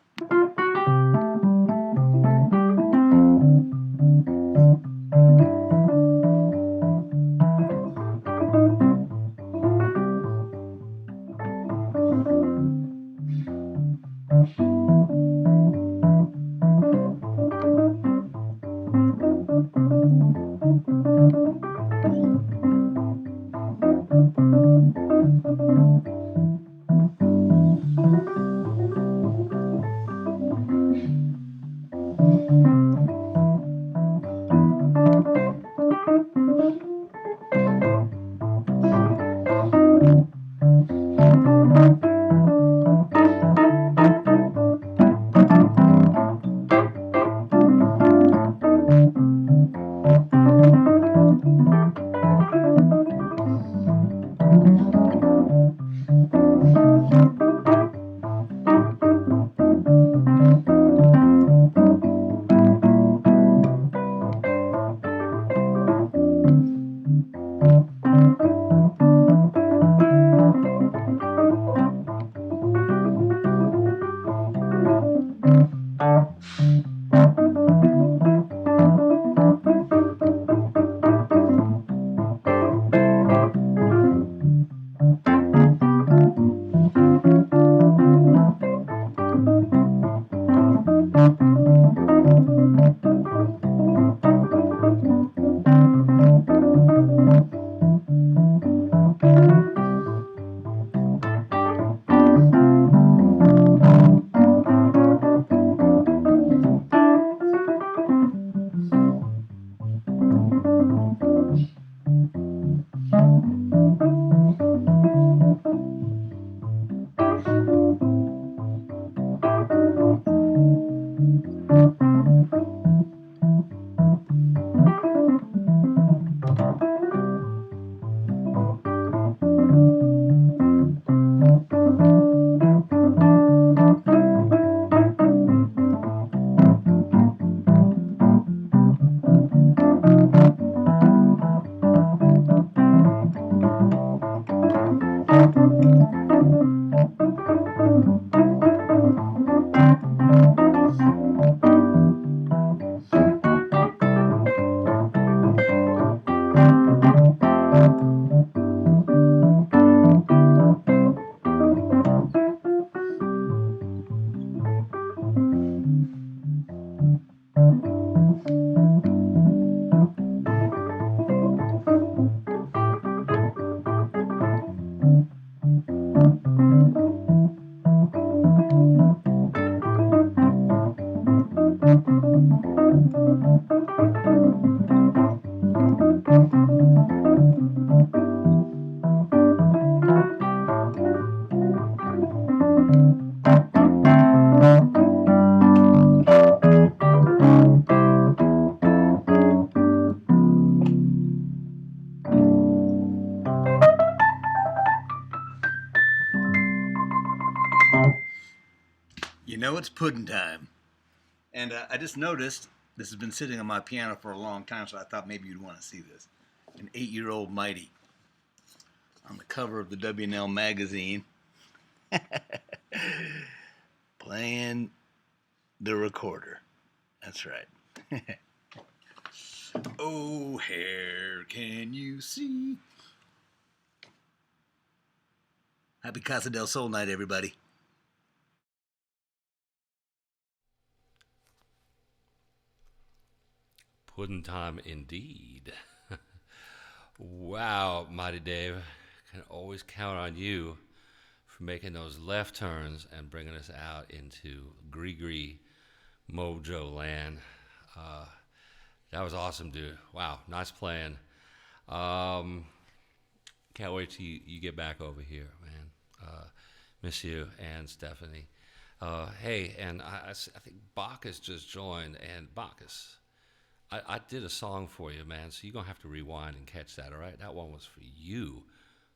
You know it's pudding time. And I just noticed this has been sitting on my piano for a long time, so I thought maybe you'd want to see this. An 8-year-old Mighty on the cover of the W&L magazine playing the recorder. That's right. Oh, hair, can you see? Happy Casa del Sol night, everybody. Pudding time indeed. Wow, Mighty Dave. Can always count on you for making those left turns and bringing us out into Gree Mojo land. That was awesome, dude. Wow, nice playing. Can't wait till you get back over here, man. Miss you and Stephanie. Hey, and I think Bacchus just joined, and Bacchus, I did a song for you, man, so you're going to have to rewind and catch that, all right? That one was for you.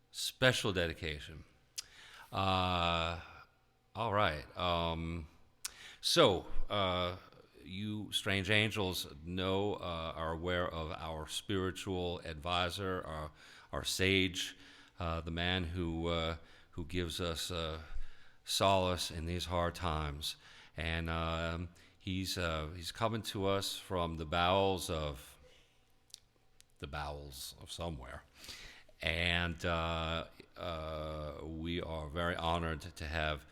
Special dedication. All right. So, you Strange Angels are aware of our spiritual advisor, our sage, the man who gives us solace in these hard times. And he's coming to us from the bowels of somewhere. And we are very honored to have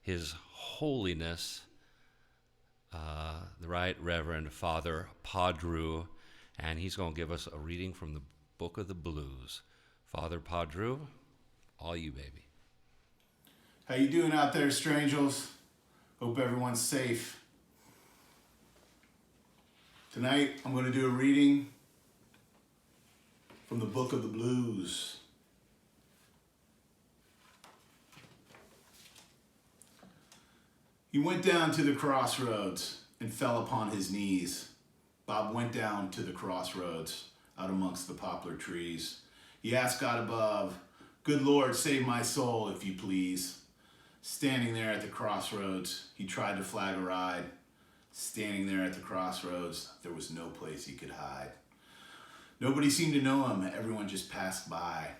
His Holiness, the Right Reverend Father Padru, and he's going to give us a reading from the Book of the Blues. Father Padru, all you, baby. How you doing out there, strangers? Hope everyone's safe. Tonight, I'm going to do a reading from the Book of the Blues. He went down to the crossroads and fell upon his knees. Bob went down to the crossroads out amongst the poplar trees. He asked God above, "Good Lord, save my soul, if you please." Standing there at the crossroads, he tried to flag a ride. Standing there at the crossroads, there was no place he could hide. Nobody seemed to know him. Everyone just passed by.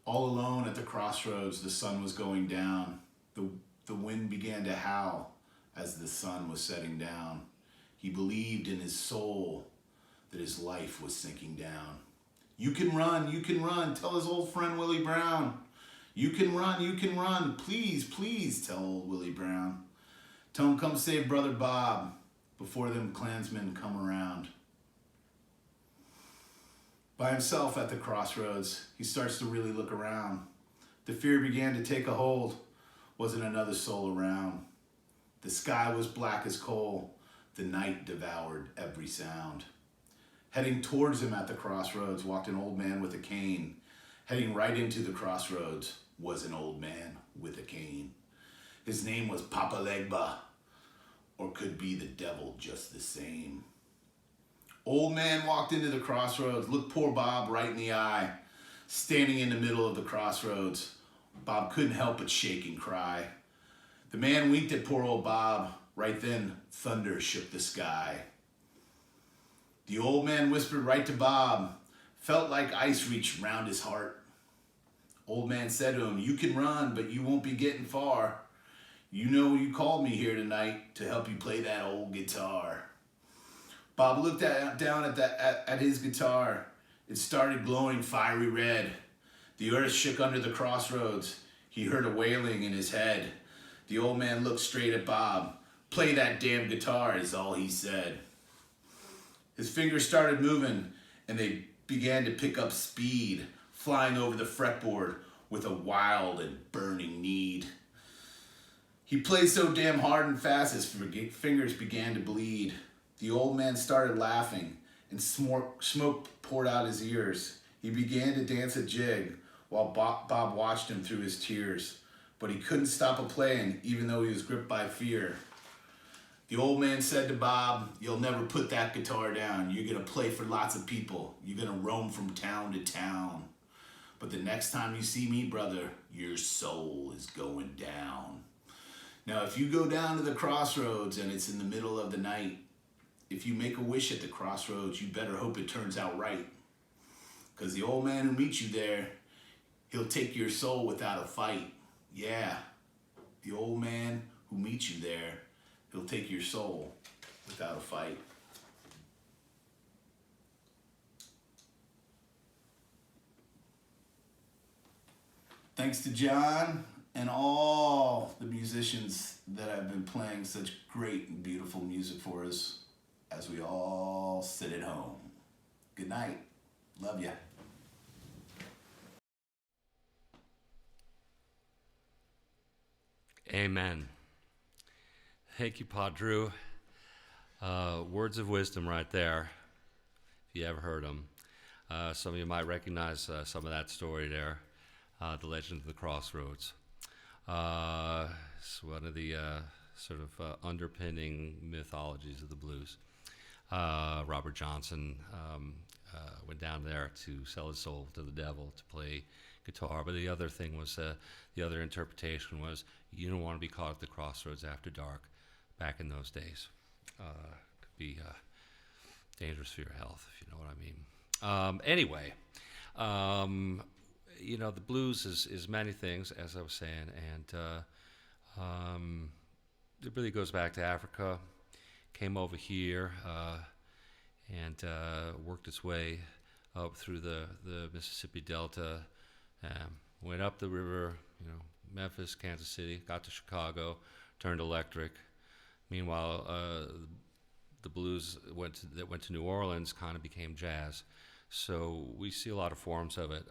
All alone at the crossroads, the sun was going down. The wind began to howl as the sun was setting down. He believed in his soul that his life was sinking down. You can run, tell his old friend Willie Brown. You can run, please, please, tell old Willie Brown. Tell him come save Brother Bob before them Klansmen come around. By himself at the crossroads, he starts to really look around. The fear began to take a hold. Wasn't another soul around. The sky was black as coal. The night devoured every sound. Heading towards him at the crossroads walked an old man with a cane. Heading right into the crossroads was an old man with a cane. His name was Papa Legba, or could be the devil just the same. Old man walked into the crossroads, looked poor Bob right in the eye. Standing in the middle of the crossroads, Bob couldn't help but shake and cry. The man winked at poor old Bob. Right then, thunder shook the sky. The old man whispered right to Bob, felt like ice reached round his heart. Old man said to him, "You can run, but you won't be getting far. You know you called me here tonight to help you play that old guitar." Bob looked down at his guitar. It started glowing fiery red. The earth shook under the crossroads. He heard a wailing in his head. The old man looked straight at Bob. "Play that damn guitar," is all he said. His fingers started moving, and they began to pick up speed, flying over the fretboard with a wild and burning need. He played so damn hard and fast his fingers began to bleed. The old man started laughing, and smoke poured out his ears. He began to dance a jig while Bob watched him through his tears. But he couldn't stop a-playing, even though he was gripped by fear. The old man said to Bob, "You'll never put that guitar down. You're going to play for lots of people. You're going to roam from town to town. But the next time you see me, brother, your soul is going down." Now, if you go down to the crossroads and it's in the middle of the night, if you make a wish at the crossroads, you better hope it turns out right. Because the old man who meets you there, he'll take your soul without a fight. Yeah, the old man who meets you there, he'll take your soul without a fight. Thanks to John and all the musicians that have been playing such great and beautiful music for us as we all sit at home. Good night. Love ya. Amen. Thank you, Padru. Words of wisdom right there, if you ever heard them. Some of you might recognize some of that story there, The Legend of the Crossroads. It's one of the sort of underpinning mythologies of the blues. Robert Johnson went down there to sell his soul to the devil to play guitar, but the other thing was, the other interpretation was, you don't want to be caught at the crossroads after dark back in those days. Could be dangerous for your health, if you know what I mean. Anyway, You know, the blues is many things, as I was saying, and it really goes back to Africa. Came over here and worked its way up through the Mississippi Delta, went up the river, you know, Memphis, Kansas City, got to Chicago, turned electric. Meanwhile, the blues that went to New Orleans kind of became jazz. So we see a lot of forms of it.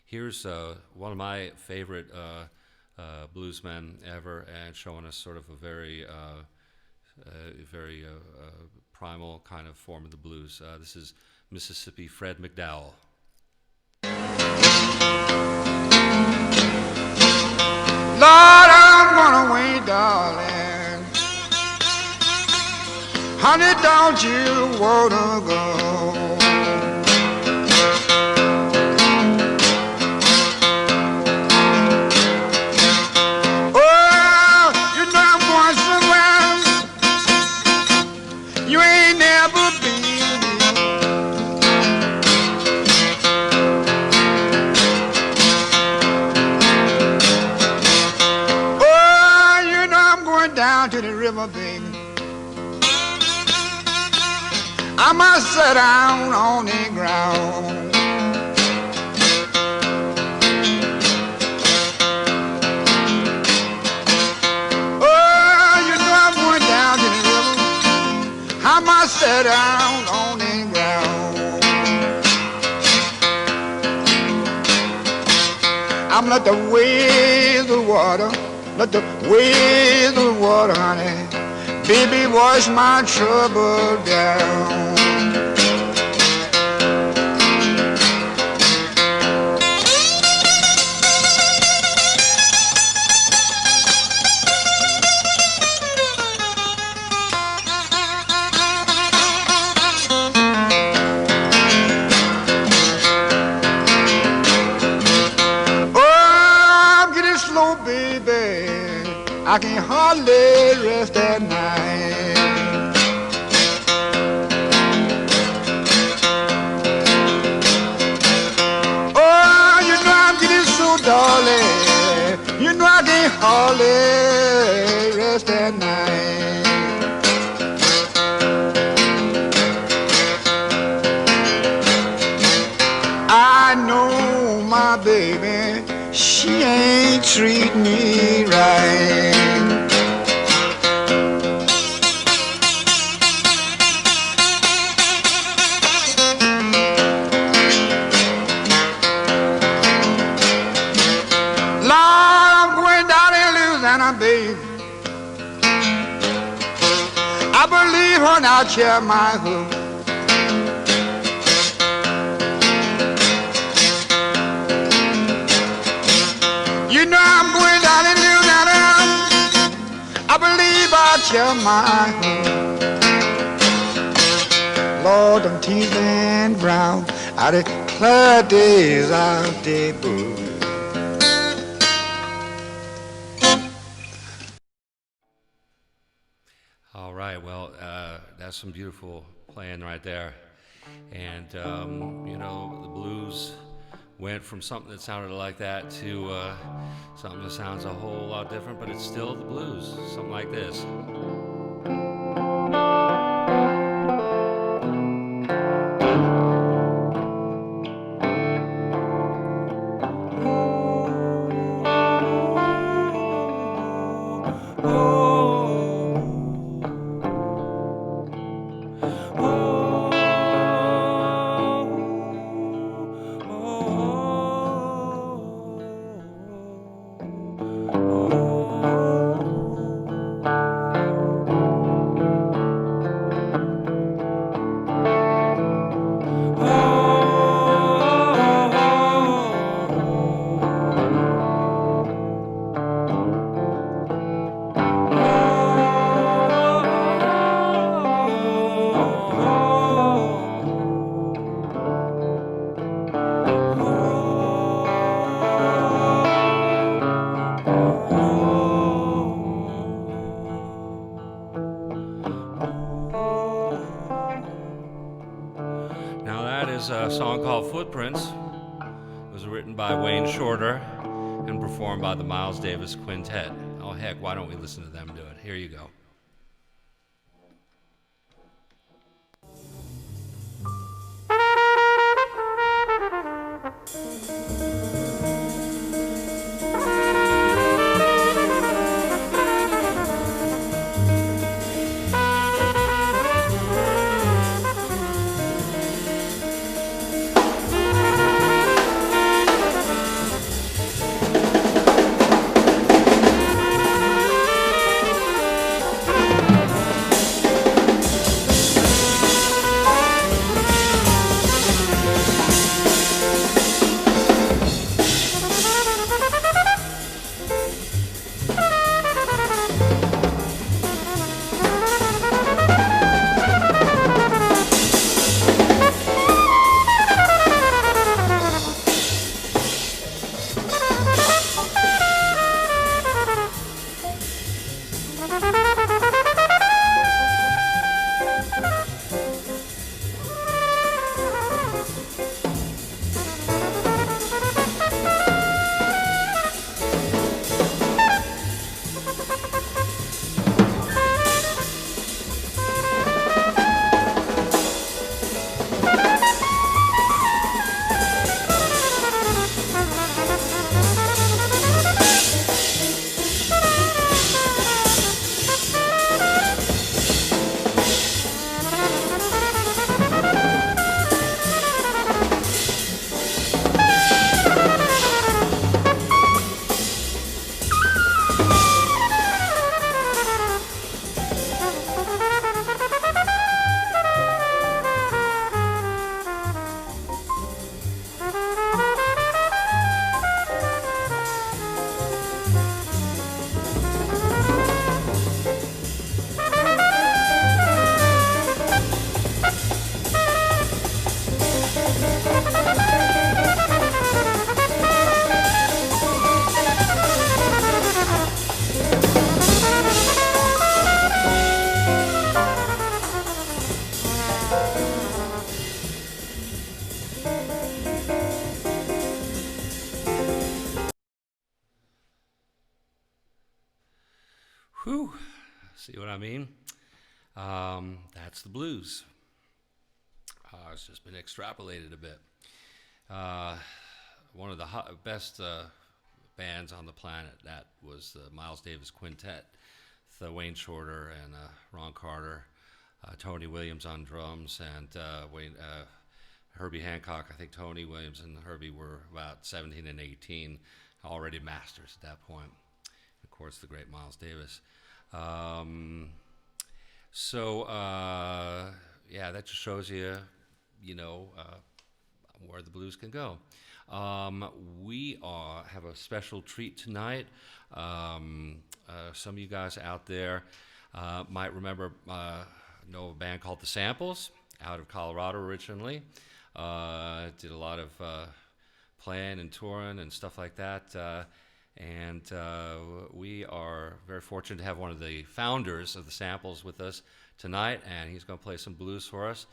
Here's one of my favorite bluesmen ever, and showing us sort of a very primal kind of form of the blues. This is Mississippi Fred McDowell. Lord, I'm gonna wait, darling. Honey, don't you wanna go? Oh, you know I'm going somewhere you ain't never been. Down to the river, baby. I must sit down on the ground. Oh, you know I'm going down to the river. I must sit down on the ground. I'm let the waves of water, let the waves of water, honey, baby, wash my trouble down. Oh, I'm getting slow, baby. I can hardly rest at night. Oh, you know I'm getting so darling. You know I can hardly rest at night. I know my baby, she ain't treat me right. Lord, I'm going down in Louisiana, baby. I believe her now, chair my hook. You know I'm going down in Louisiana. I believe I'll share my home. Lord, I'm teasing brown out of clear days out there blue. All right, well, that's some beautiful playing right there. And, you know, the blues went from something that sounded like that to something that sounds a whole lot different, but it's still the blues, something like this. A song called Footprints, was written by Wayne Shorter and performed by the Miles Davis Quintet. Oh, heck, why don't we listen to them do it? Here you go. Whew, see what I mean? That's the blues. It's just been extrapolated a bit. One of the best bands on the planet, that was the Miles Davis Quintet, the Wayne Shorter and Ron Carter, Tony Williams on drums, and Herbie Hancock. I think Tony Williams and Herbie were about 17 and 18, already masters at that point. Of course, the great Miles Davis. Yeah, that just shows you, where the blues can go. We have a special treat tonight. Some of you guys out there might remember, know a band called The Samples, out of Colorado originally. Did a lot of playing and touring and stuff like that. And we are very fortunate to have one of the founders of The Samples with us tonight, and he's going to play some blues for us.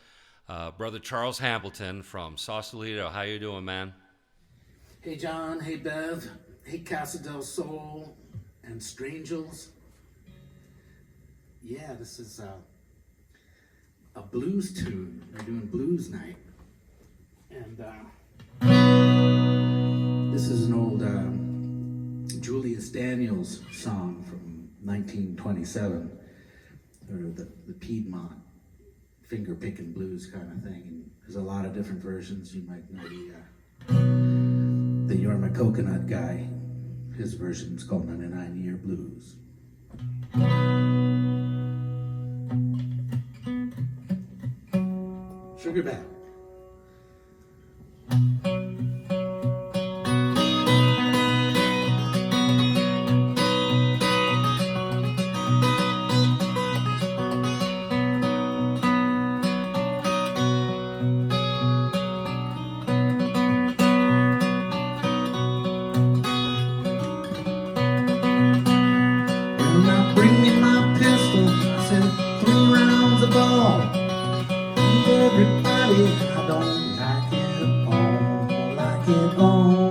Brother Charles Hambleton from Sausalito. How you doing, man? Hey, John. Hey, Bev. Hey, Casa del Sol and Strangels. Yeah, this is a blues tune. They're doing blues night. And this is an old Julius Daniels song from 1927, sort of the Piedmont finger-picking blues kind of thing. And there's a lot of different versions. You might know the Yorma Coconut guy. His version's called 99-Year Blues. Sugarback. Everybody, I don't like it all, like it all.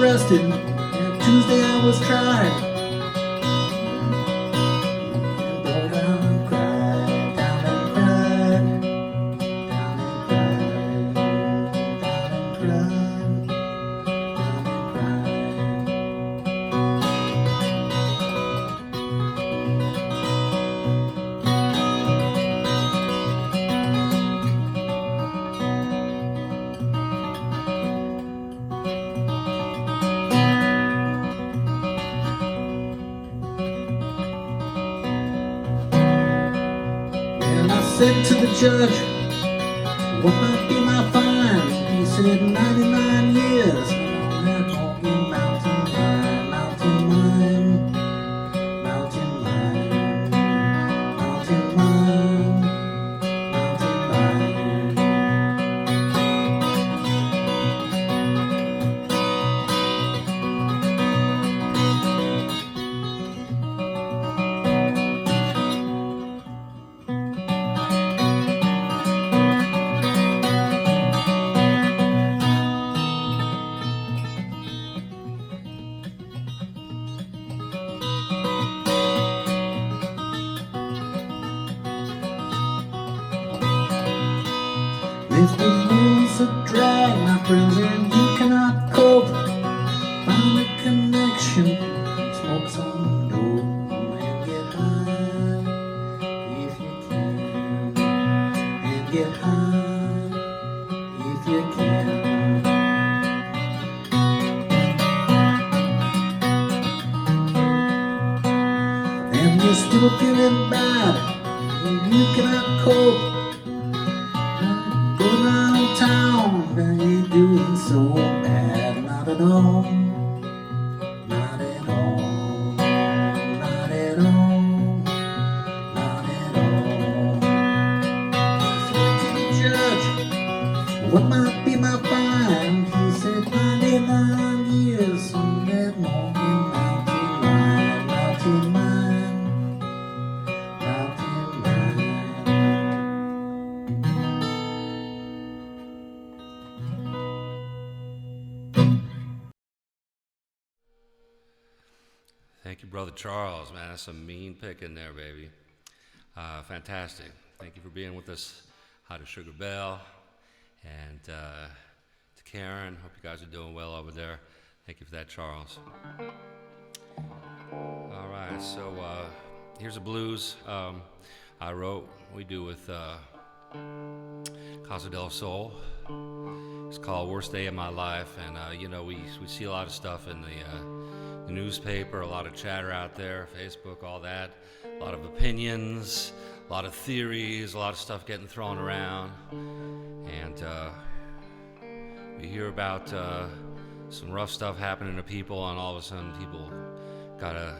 arrested. And Tuesday I was tried. Go down and cry, down and cry, down and cry, down and cry, down and cry. And I said to the judge, what might be my fine? He said 99 years on that Morgan Mountain Mine, Mountain Mine, Mountain Mine, Mountain Mine, Mountain Mine. If the rules are drag, my friends, and you cannot cope, find a connection, smoke some dope, and get high if you can, and get high if you can. And you're still feeling bad, and you cannot cope. Go downtown, and you're doing so bad. Not at all, not at all, not at all, not at all. Judge, what might be my fine? He said 99 years on that Morgan Mountain Mine, Mountain Mine, Mountain Mine. Thank you, Brother Charles. Man, that's some mean picking there, baby. Fantastic. Thank you for being with us. Hi to Sugar Bell and to Karen. Hope you guys are doing well over there. Thank you for that, Charles. All right, so here's a blues I wrote. We do with Casa del Sol. It's called Worst Day of My Life, and you know, we see a lot of stuff in the newspaper, a lot of chatter out there, Facebook, all that, a lot of opinions, a lot of theories, a lot of stuff getting thrown around, and we hear about some rough stuff happening to people, and all of a sudden people gotta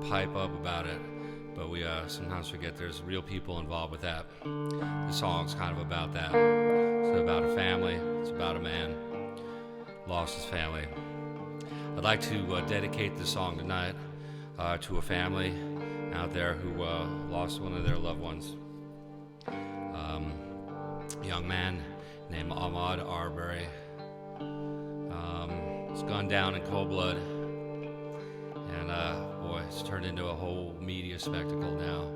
pipe up about it, but we sometimes forget there's real people involved with that. The song's kind of about that. It's about a family, it's about a man lost his family. I'd like to dedicate this song tonight to a family out there who lost one of their loved ones. A young man named Ahmaud Arbery. It's gone down in cold blood, and boy, it's turned into a whole media spectacle now.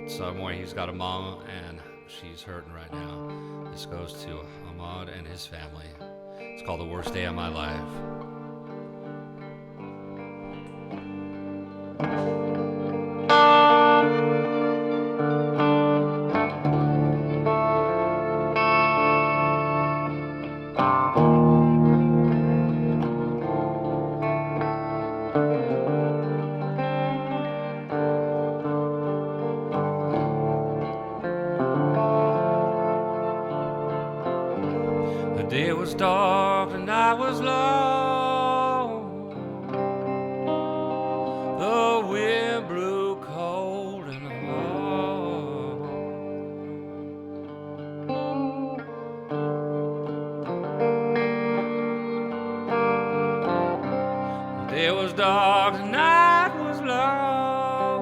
Somewhere he's got a mom, and she's hurting right now. This goes to Ahmaud and his family. It's called The Worst Day of My Life. The day was dark and I was lost. The wind blew cold and hard. The day was dark, the night was long.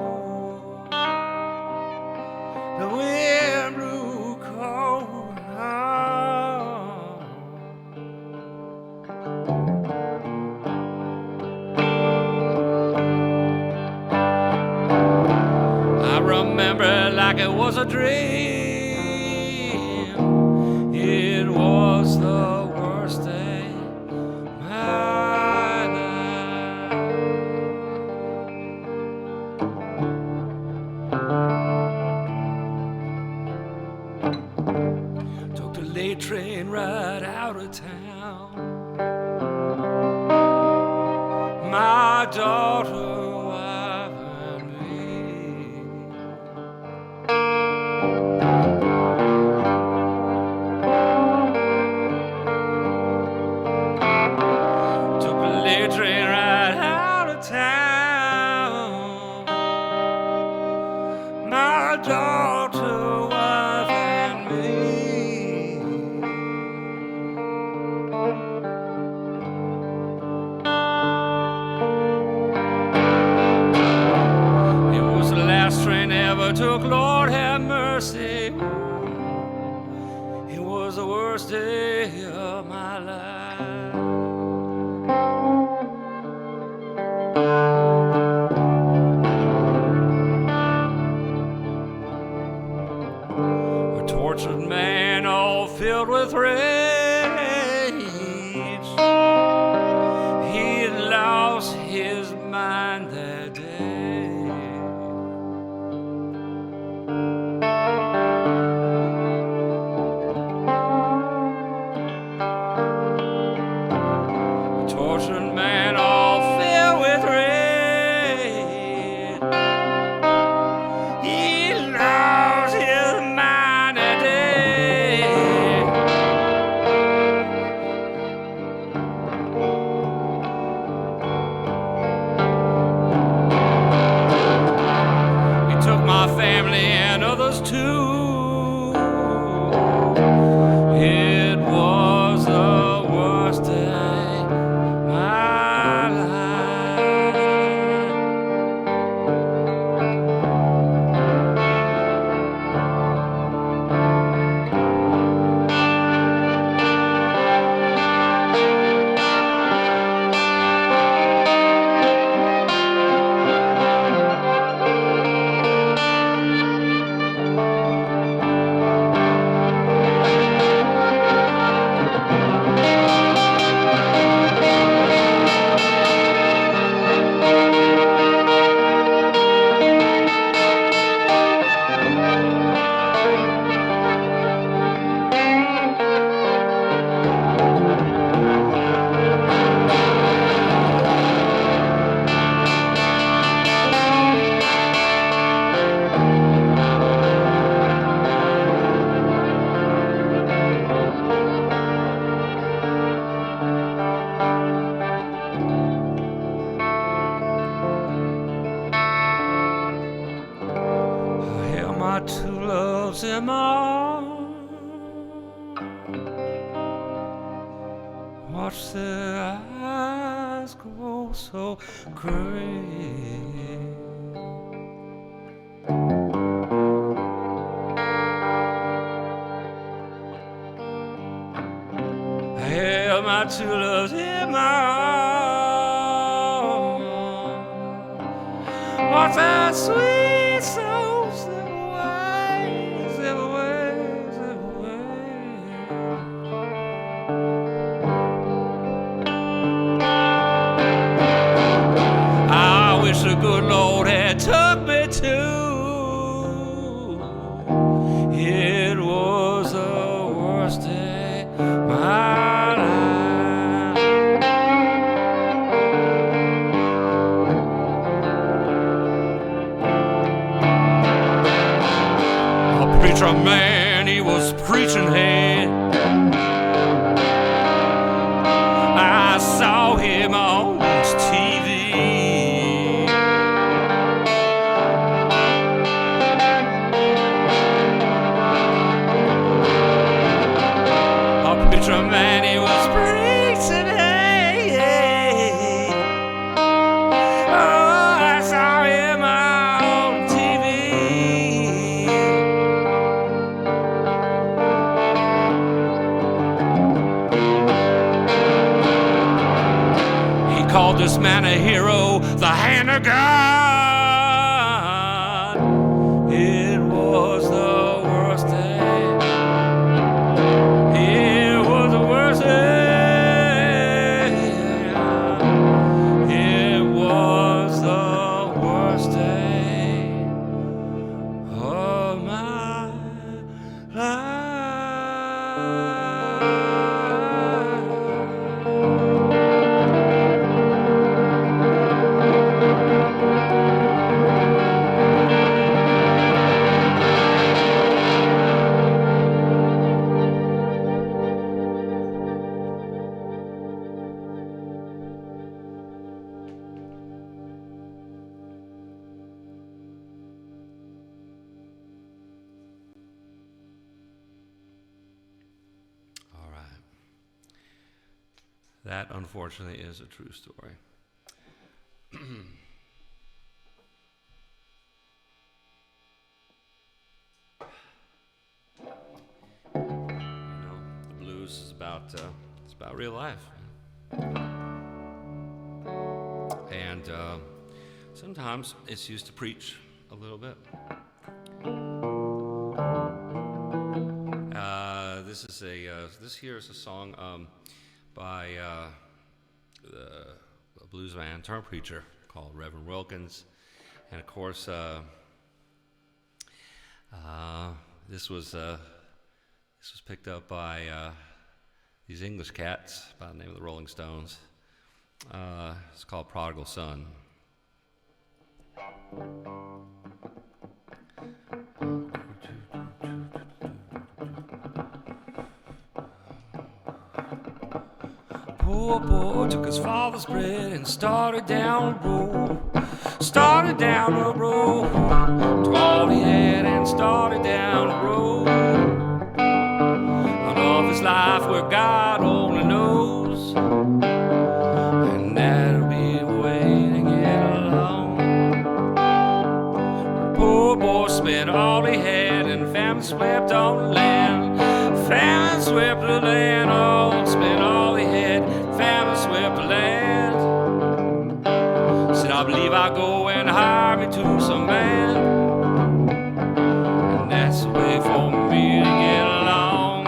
The wind blew cold and hard. it like it was a dream. It was the worst day of my life. Took the late train right out of town. My daughter, wife, and me. Took the late train right out of town. My daughter, wife, and me. Train ever took, Lord have mercy. It was the worst day of my life. A tortured man all filled with rage. He had lost his mind that day. Tortured man all filled with rage. He lost his mind that day. He took my family and others too. It was the worst day my life. My two loves in my arms, watch their eyes grow so gray. I held my two loves in my arms, watch their sweet souls slip away, slip away, slip away. I wish the good Lord had took me to. It was the worst day of my life. A preacher man, he was preaching head. I saw him on TV. A preacher man, he was preaching head. Oh, I saw him on TV. He called this man a hero, the hand of God. It That, unfortunately, is a true story. The blues is about it's about real life, and sometimes it's used to preach a little bit. This here is a song by a blues man turned preacher called Reverend Wilkins, and of course this was picked up by these English cats by the name of the Rolling Stones. It's called Prodigal Son. Poor boy took his father's bread and started down the road. Started down the road. Took all he had and started down the road. Out of his life where God only knows. And that'll be the way to get along. The poor boy spent all he had and famine swept on the land. Famine swept the land. Oh, spent all he had. Famine swept the land. Said, I believe I'll go and hire me to some man. And that's the way for me to get along.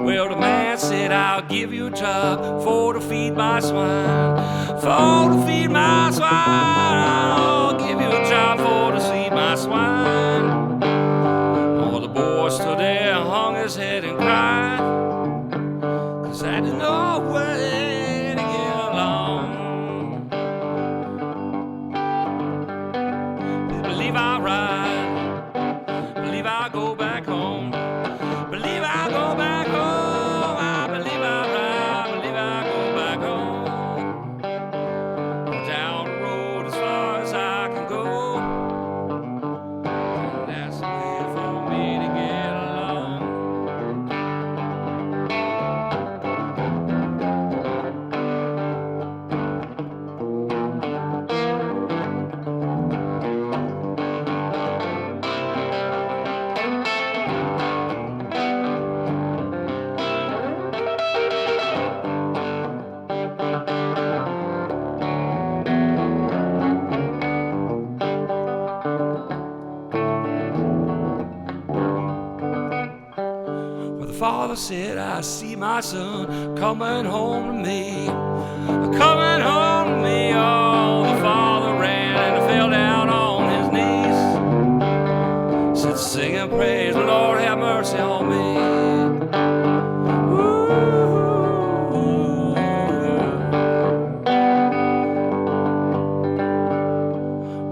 Well, the man said, I'll give you a job for to feed my swine. For to feed my swine. I'll give you a job for to feed my swine. Oh, the boy stood there, hung his head and cried. 'Cause I didn't know way to get along. Believe I'll ride. Believe I'll go back home. Believe I'll go back home. I believe I'll ride. Believe I'll go back home. Down the road as far as I can go. And that's the way for me to get along. Well, the father said, I see my son coming home to me. Coming home to me. Oh, the father ran and fell down on his knees. Said, sing and praise, Lord, have mercy on me.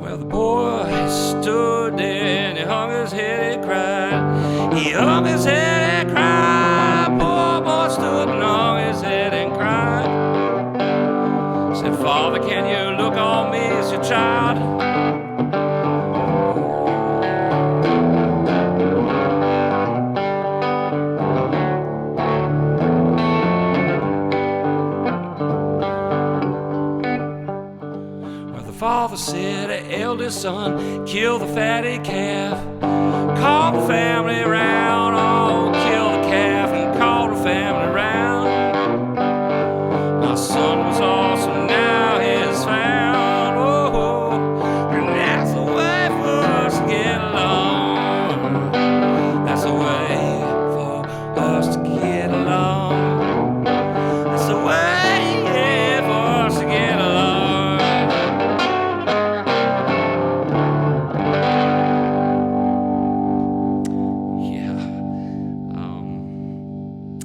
Well, the boy stood there and he hung his head and cried. He hung his head and cried. Poor boy stood and hung his head and cried. Said, Father, can you look on me as your child? Well, the father said, eldest son, kill the fatty calf. Call the family round. Oh, kill the calf and call the family round. My son was awesome, now he's found. Oh, and that's the way for us to get along. That's the way for us to get along. That's the way, yeah, for us to get along.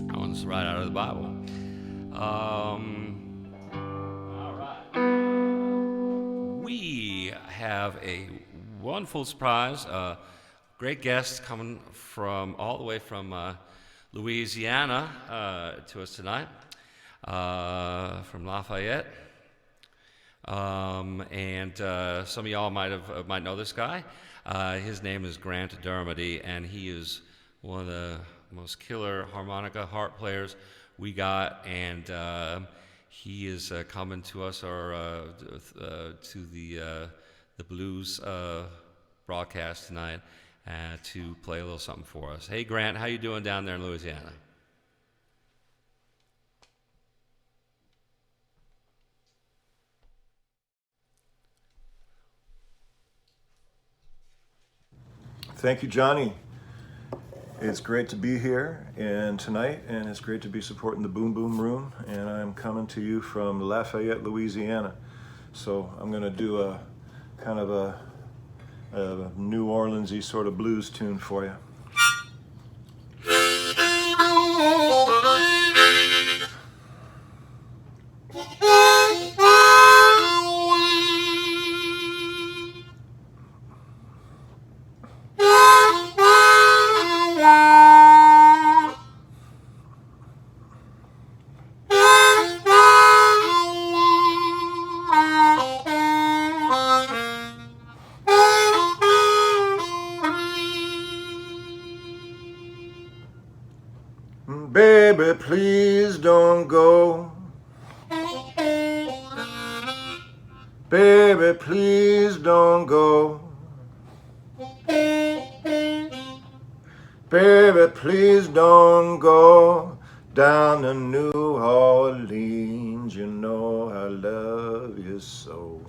That one's right out of the Bible. All right. We have a wonderful surprise. Great guest coming from all the way from Louisiana to us tonight, from Lafayette. And some of y'all might know this guy. His name is Grant Dermody, and he is one of the most killer harmonica harp players we got, and he is coming to us to the blues broadcast tonight to play a little something for us. Hey, Grant, how you doing down there in Louisiana? Thank you, Johnny. It's great to be here and tonight, and it's great to be supporting the Boom Boom Room, and I'm coming to you from Lafayette, Louisiana. So I'm going to do a kind of a New Orleans-y sort of blues tune for you. Baby, please don't go. Baby, please don't go. Baby, please don't go down to New Orleans. You know I love you so.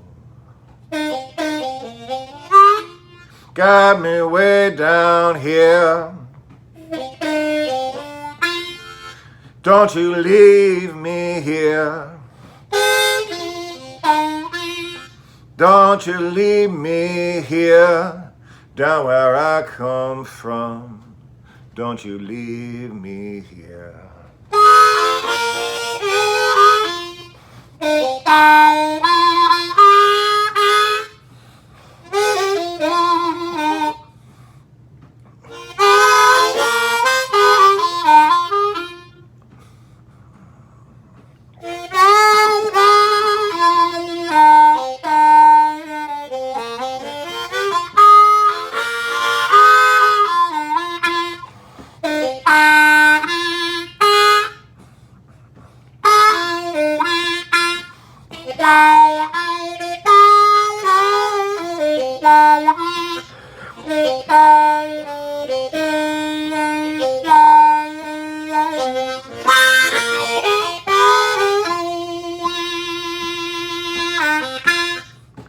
Got me way down here. Don't you leave me here. Don't you leave me here, down where I come from. Don't you leave me here.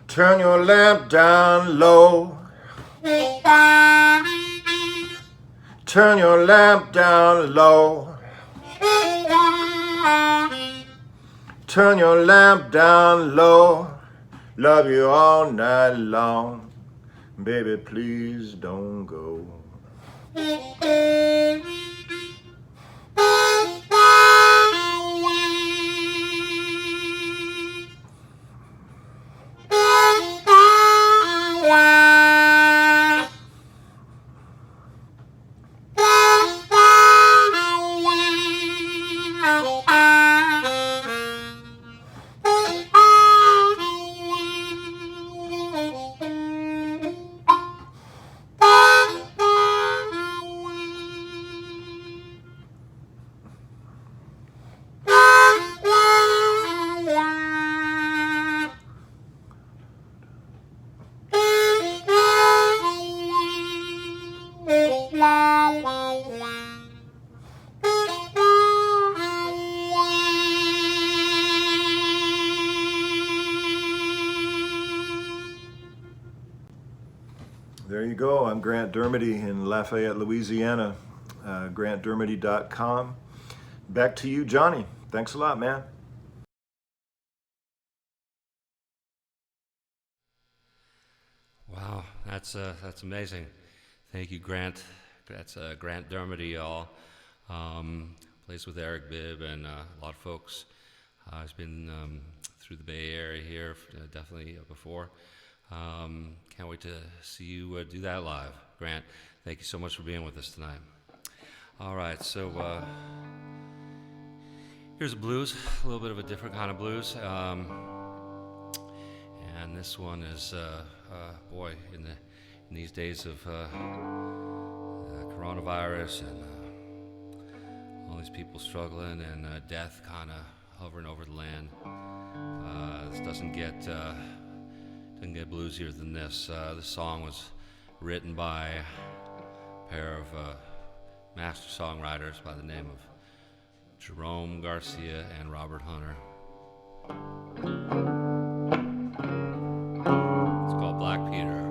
Turn your lamp down low. Turn your lamp down low. Turn your lamp down low. Love you all night long. Baby, please don't go. There you go. I'm Grant Dermody in Lafayette, Louisiana. GrantDermody.com. Back to you, Johnny. Thanks a lot, man. Wow, that's amazing. Thank you, Grant. That's Grant Dermody, y'all. Plays with Eric Bibb and a lot of folks. He's been through the Bay Area here, definitely before. Can't wait to see you do that live. Grant, thank you so much for being with us tonight. All right, so here's a blues, a little bit of a different kind of blues. And this one is, boy, in these days of coronavirus and all these people struggling and death kind of hovering over the land. This doesn't get bluesier than this. This song was written by a pair of master songwriters by the name of Jerome Garcia and Robert Hunter. It's called Black Peter.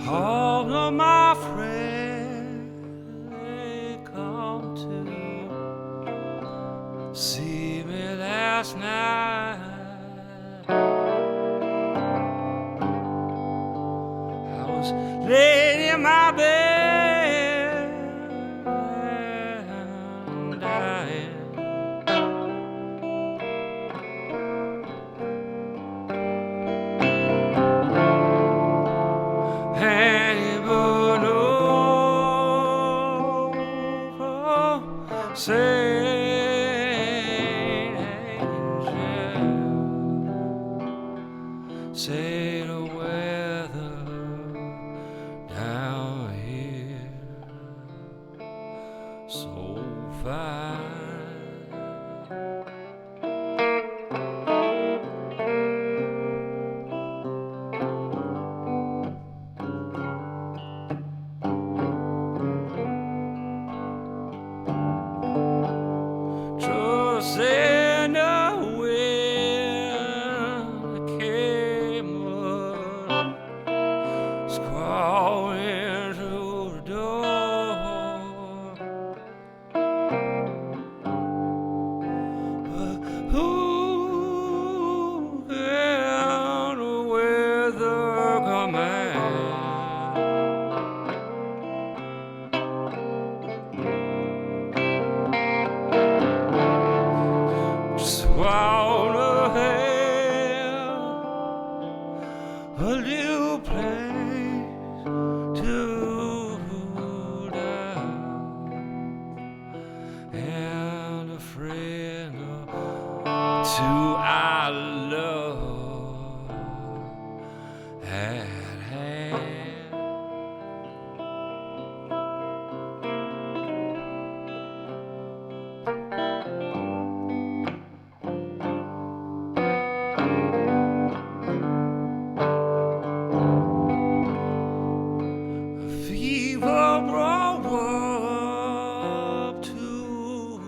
All of my friends, they come to see me last night. I was laid in my bed and dying. Saint angel, say the weather down here so fine. In the wind came up, squalling through the door. But who can weather command? Wanna have a little place to die and a friend or two I love at hand. Fever brought up to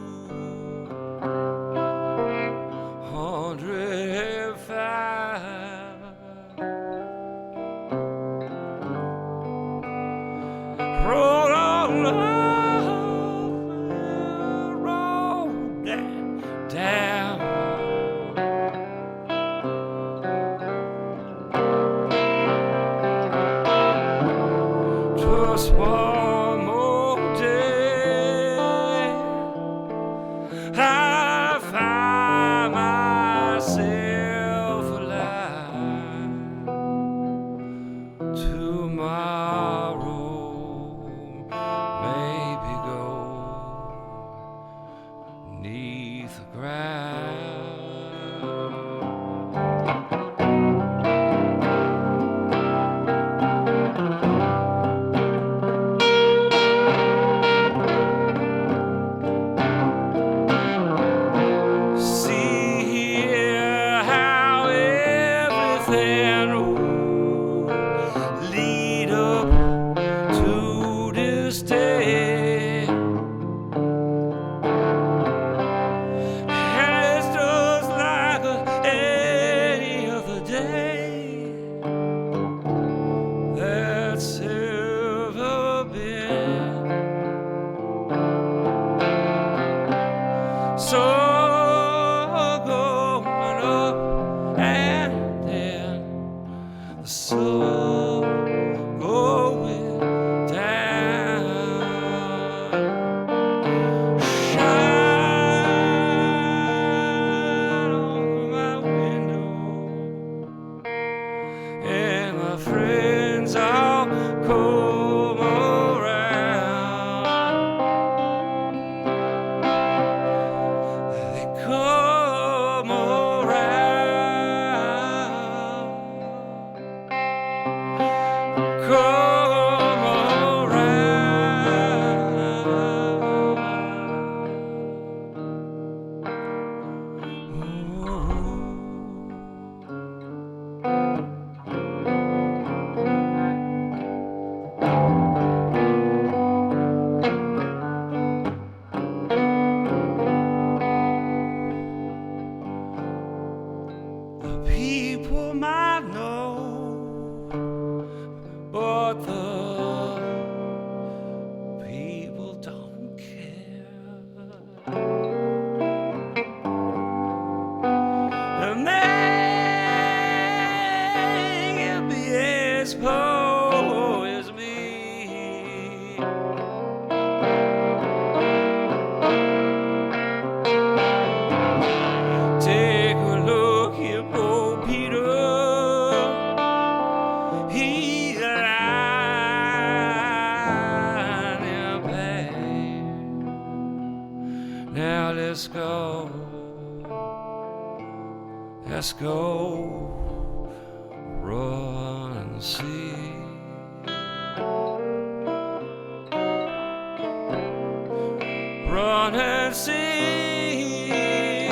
105. Roll on love, roll that down. Just one more day, I find myself alive. Tomorrow, maybe go 'neath the ground. Lead up to this day, and it's just like any other day that's ever been. So going up and then the soul going down. Shine on my window, Now let's go. Let's go. Run and see. Run and see.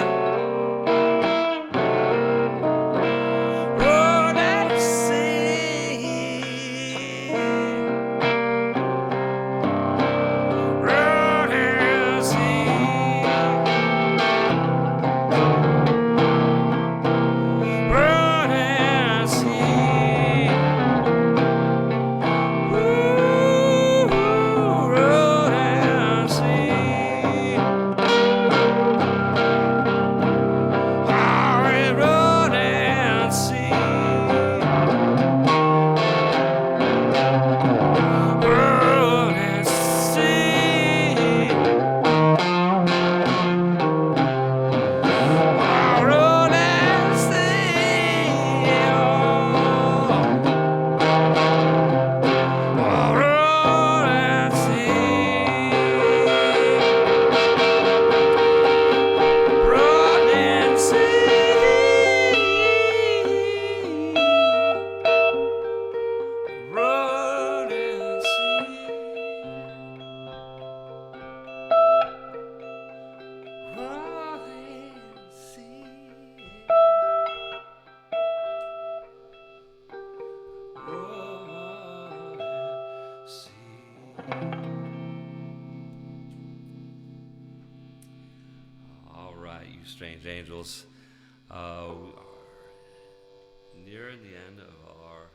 Run and see. Run and see. Run and see. Ooh, run and see. All right, you strange angels. We are nearing the end of our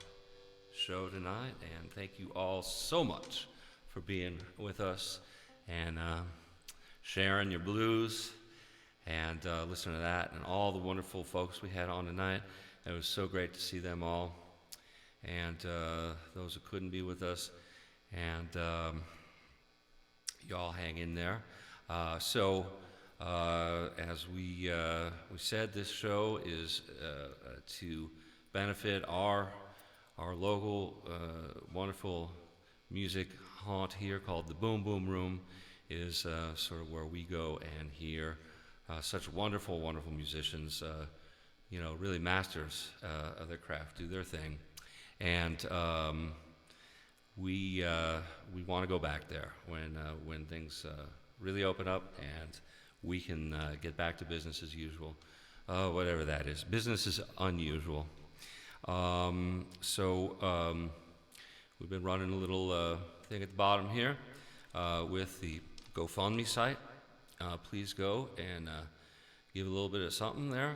show tonight, and thank you all so much for being with us and sharing your blues and listening to that, and all the wonderful folks we had on tonight. It was so great to see them all, and those who couldn't be with us, and y'all hang in there. As we said, this show is to benefit our local wonderful music haunt here called the Boom Boom Room. Is sort of where we go and hear such wonderful, wonderful musicians, really masters of their craft, do their thing. And we want to go back there when things really open up and we can get back to business as usual, whatever that is. Business is unusual. We've been running a little thing at the bottom here with the GoFundMe site. Please go and give a little bit of something there.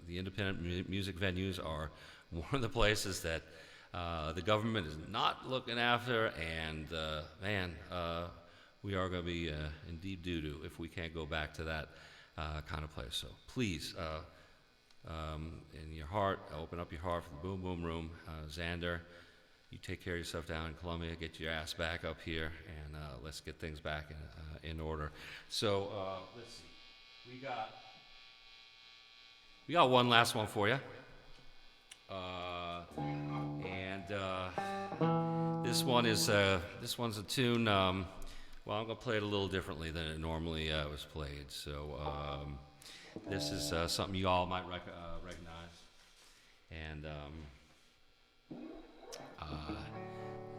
The independent music venues are one of the places that the government is not looking after, and we are going to be in deep doo-doo if we can't go back to that kind of place. So please, in your heart, open up your heart for the Boom Boom Room. Xander, you take care of yourself down in Columbia, get your ass back up here, and let's get things back in order. So let's see. We got one last one for you. This one's a tune. Well, I'm gonna play it a little differently than it normally was played. So this is something you all might recognize, and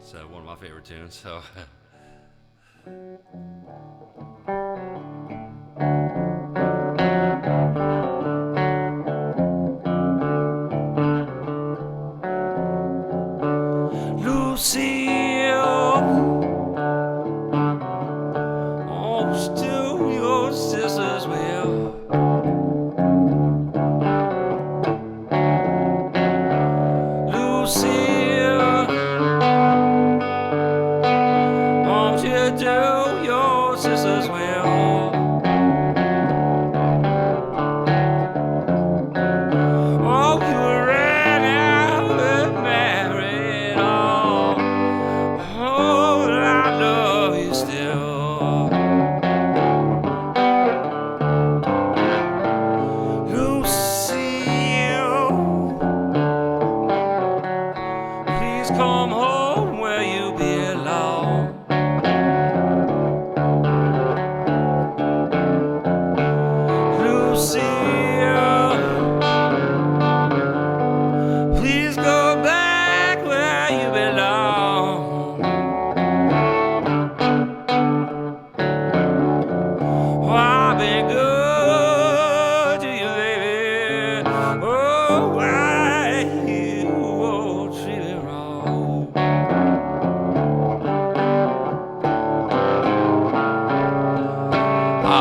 it's one of my favorite tunes. So. Lucille, oh, still your sister's will. Lucille, won't you do your sister's will? Oh, you ran out and married on. Oh, I love you still. Lucille, please come home where you belong.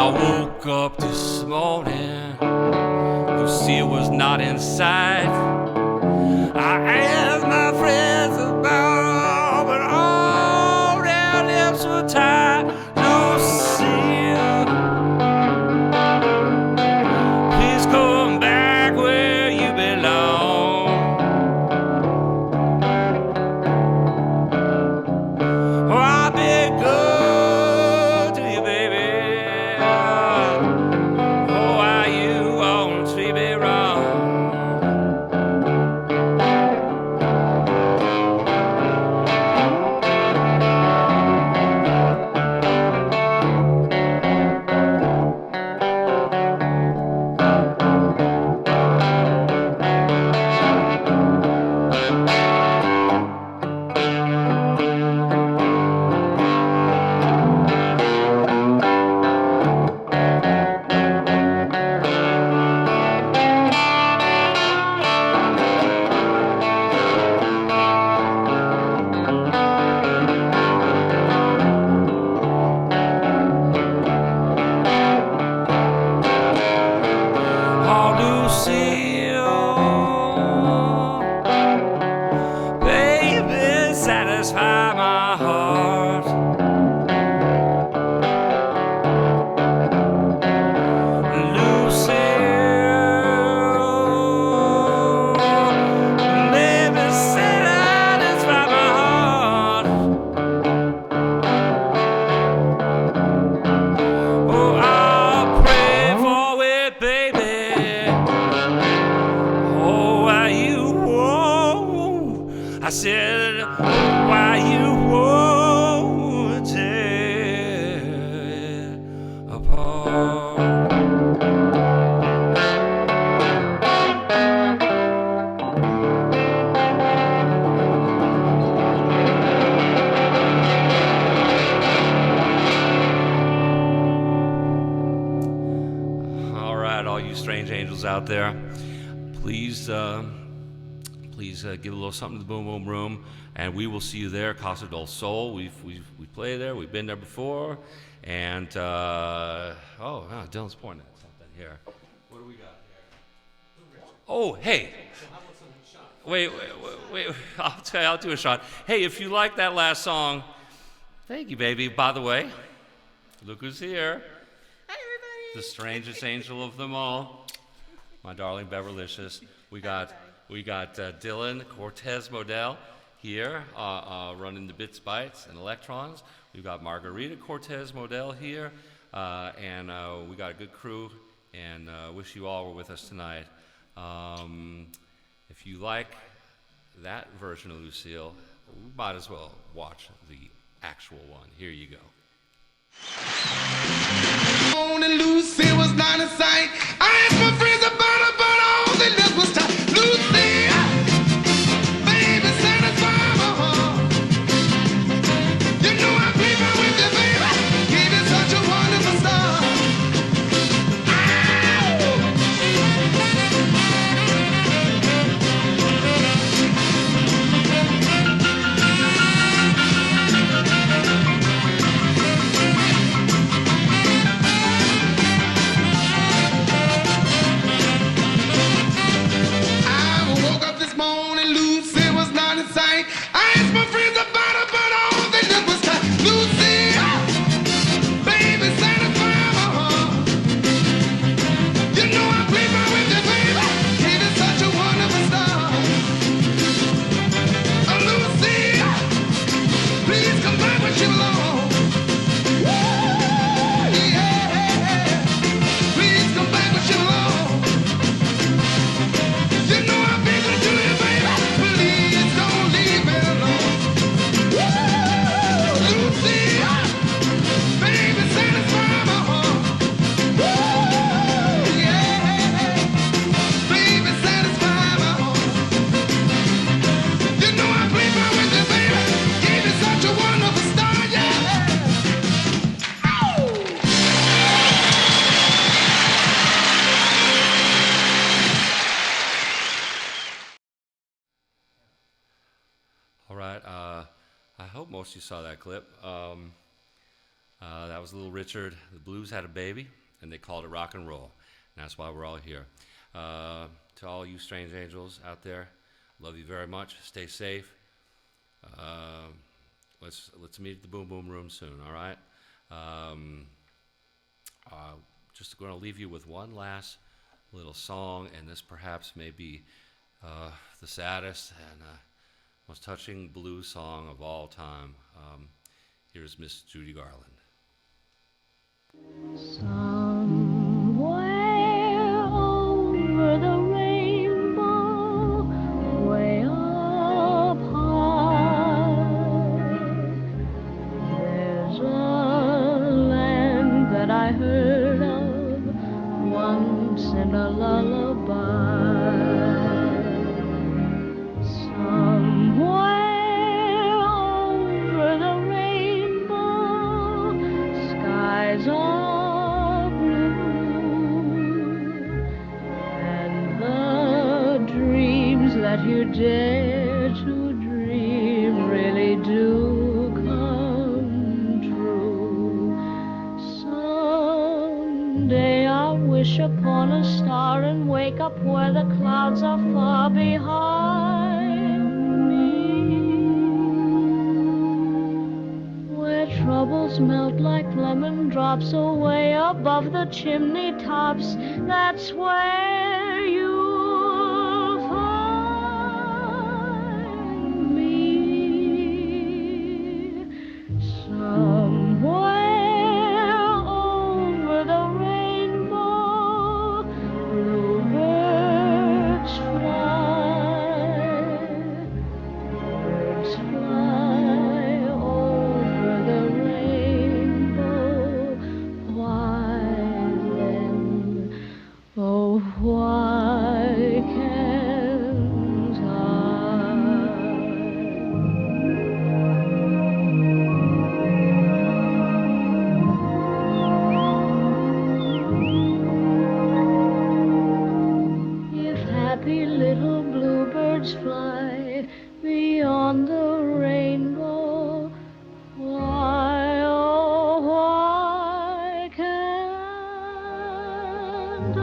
I woke up this morning, Lucille was not in sight. I asked my friends about her, but all their lips were tied. Lucille, please come back where you belong. Oh, I've been good to you, baby. Oh, why you won't treat me wrong? Oh, Lucille, baby, satisfy my heart. Lucille, baby, satisfy my heart. Oh, I'll pray for it, baby. Oh, why you won't? I said, why you won't tear it apart? All right, all you strange angels out there, please give a little something to the Boom Boom Room, and we will see you there. Casa del Sol, we play there. We've been there before, and Dylan's pointing at something here. What do we got here? Oh, hey. Wait. I'll do a shot. Hey, if you like that last song, thank you, baby. By the way, look who's here. Hi, everybody. The strangest angel of them all, my darling Beverlicious. We got Dylan Cortez Modell here, running the Bits, Bytes, and Electrons. We've got Margarita Cortez Modell here, and we got a good crew, and wish you all were with us tonight. If you like that version of Lucille, we might as well watch the actual one. Here you go. And Lucy was not in sight. I asked my friends about her, but all they did was talk. Lucy, baby, satisfy my heart. You know I plead with you, baby. Gave you such a wonderful start. I hope most of you saw that clip. That was Little Richard. The blues had a baby, and they called it rock and roll. And that's why we're all here. To all you strange angels out there, love you very much. Stay safe. Let's meet at the Boom Boom Room soon, all right? Just going to leave you with one last little song, and this perhaps may be the saddest and most touching blues song of all time. Here's Miss Judy Garland. Somewhere over the rainbow, way up high, there's a land that I heard of once in a lullaby. Somewhere over the rainbow, skies are blue, and the dreams that you dare to dream really do come true. Someday I'll wish upon a star and wake up where the clouds are far behind me, where troubles melt like lemon drops away above the chimney tops. That's where you'll find me. Somewhere over the rainbow, bluebirds fly. Birds fly over the rainbow. Why then, oh why can't I? If happy little bluebirds fly beyond the rainbow, why, oh why can't I?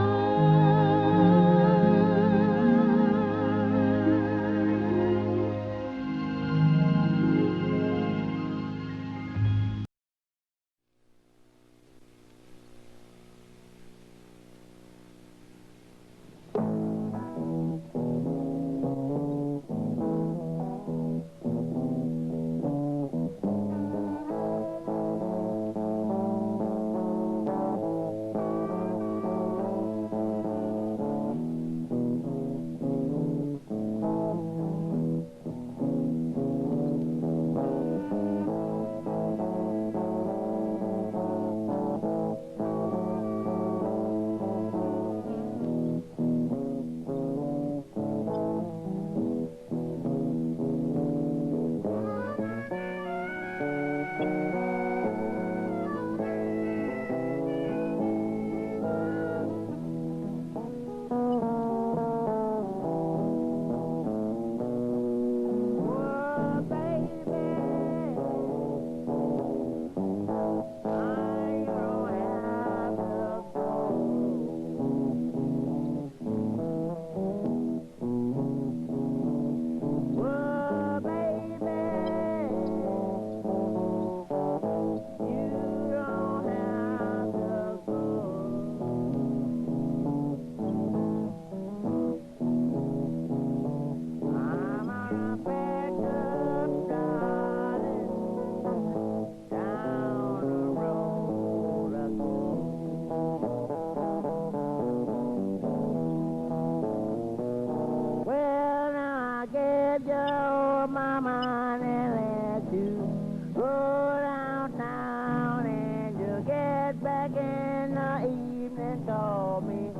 Back in the evening, call me.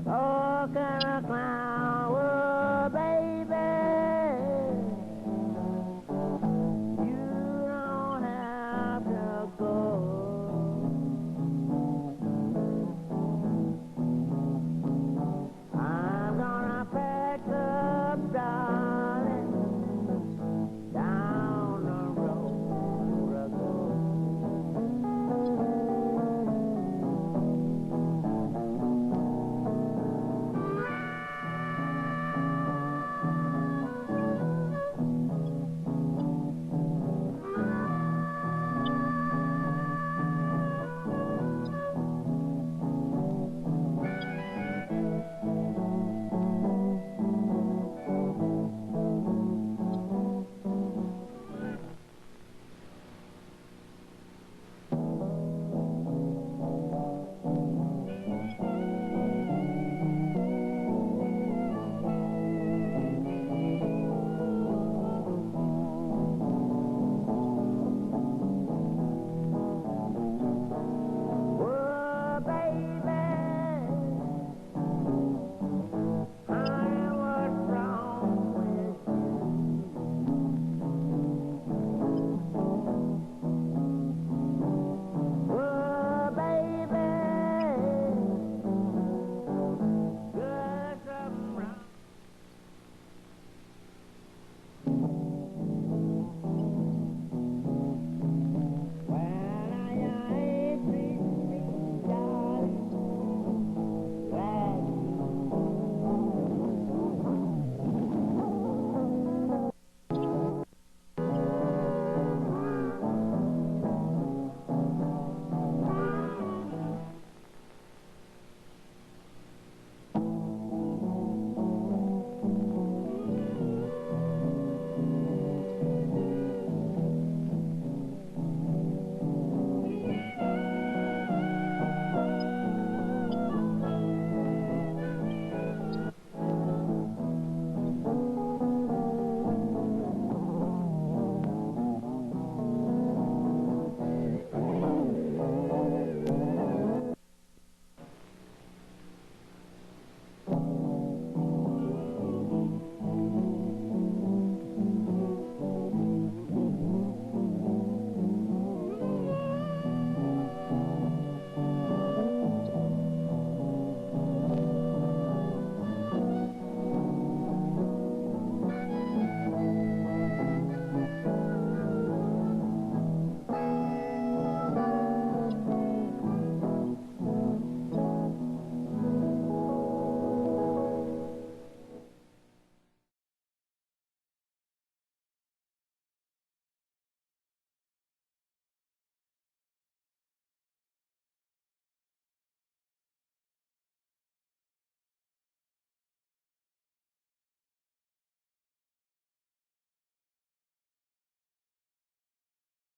Oh, can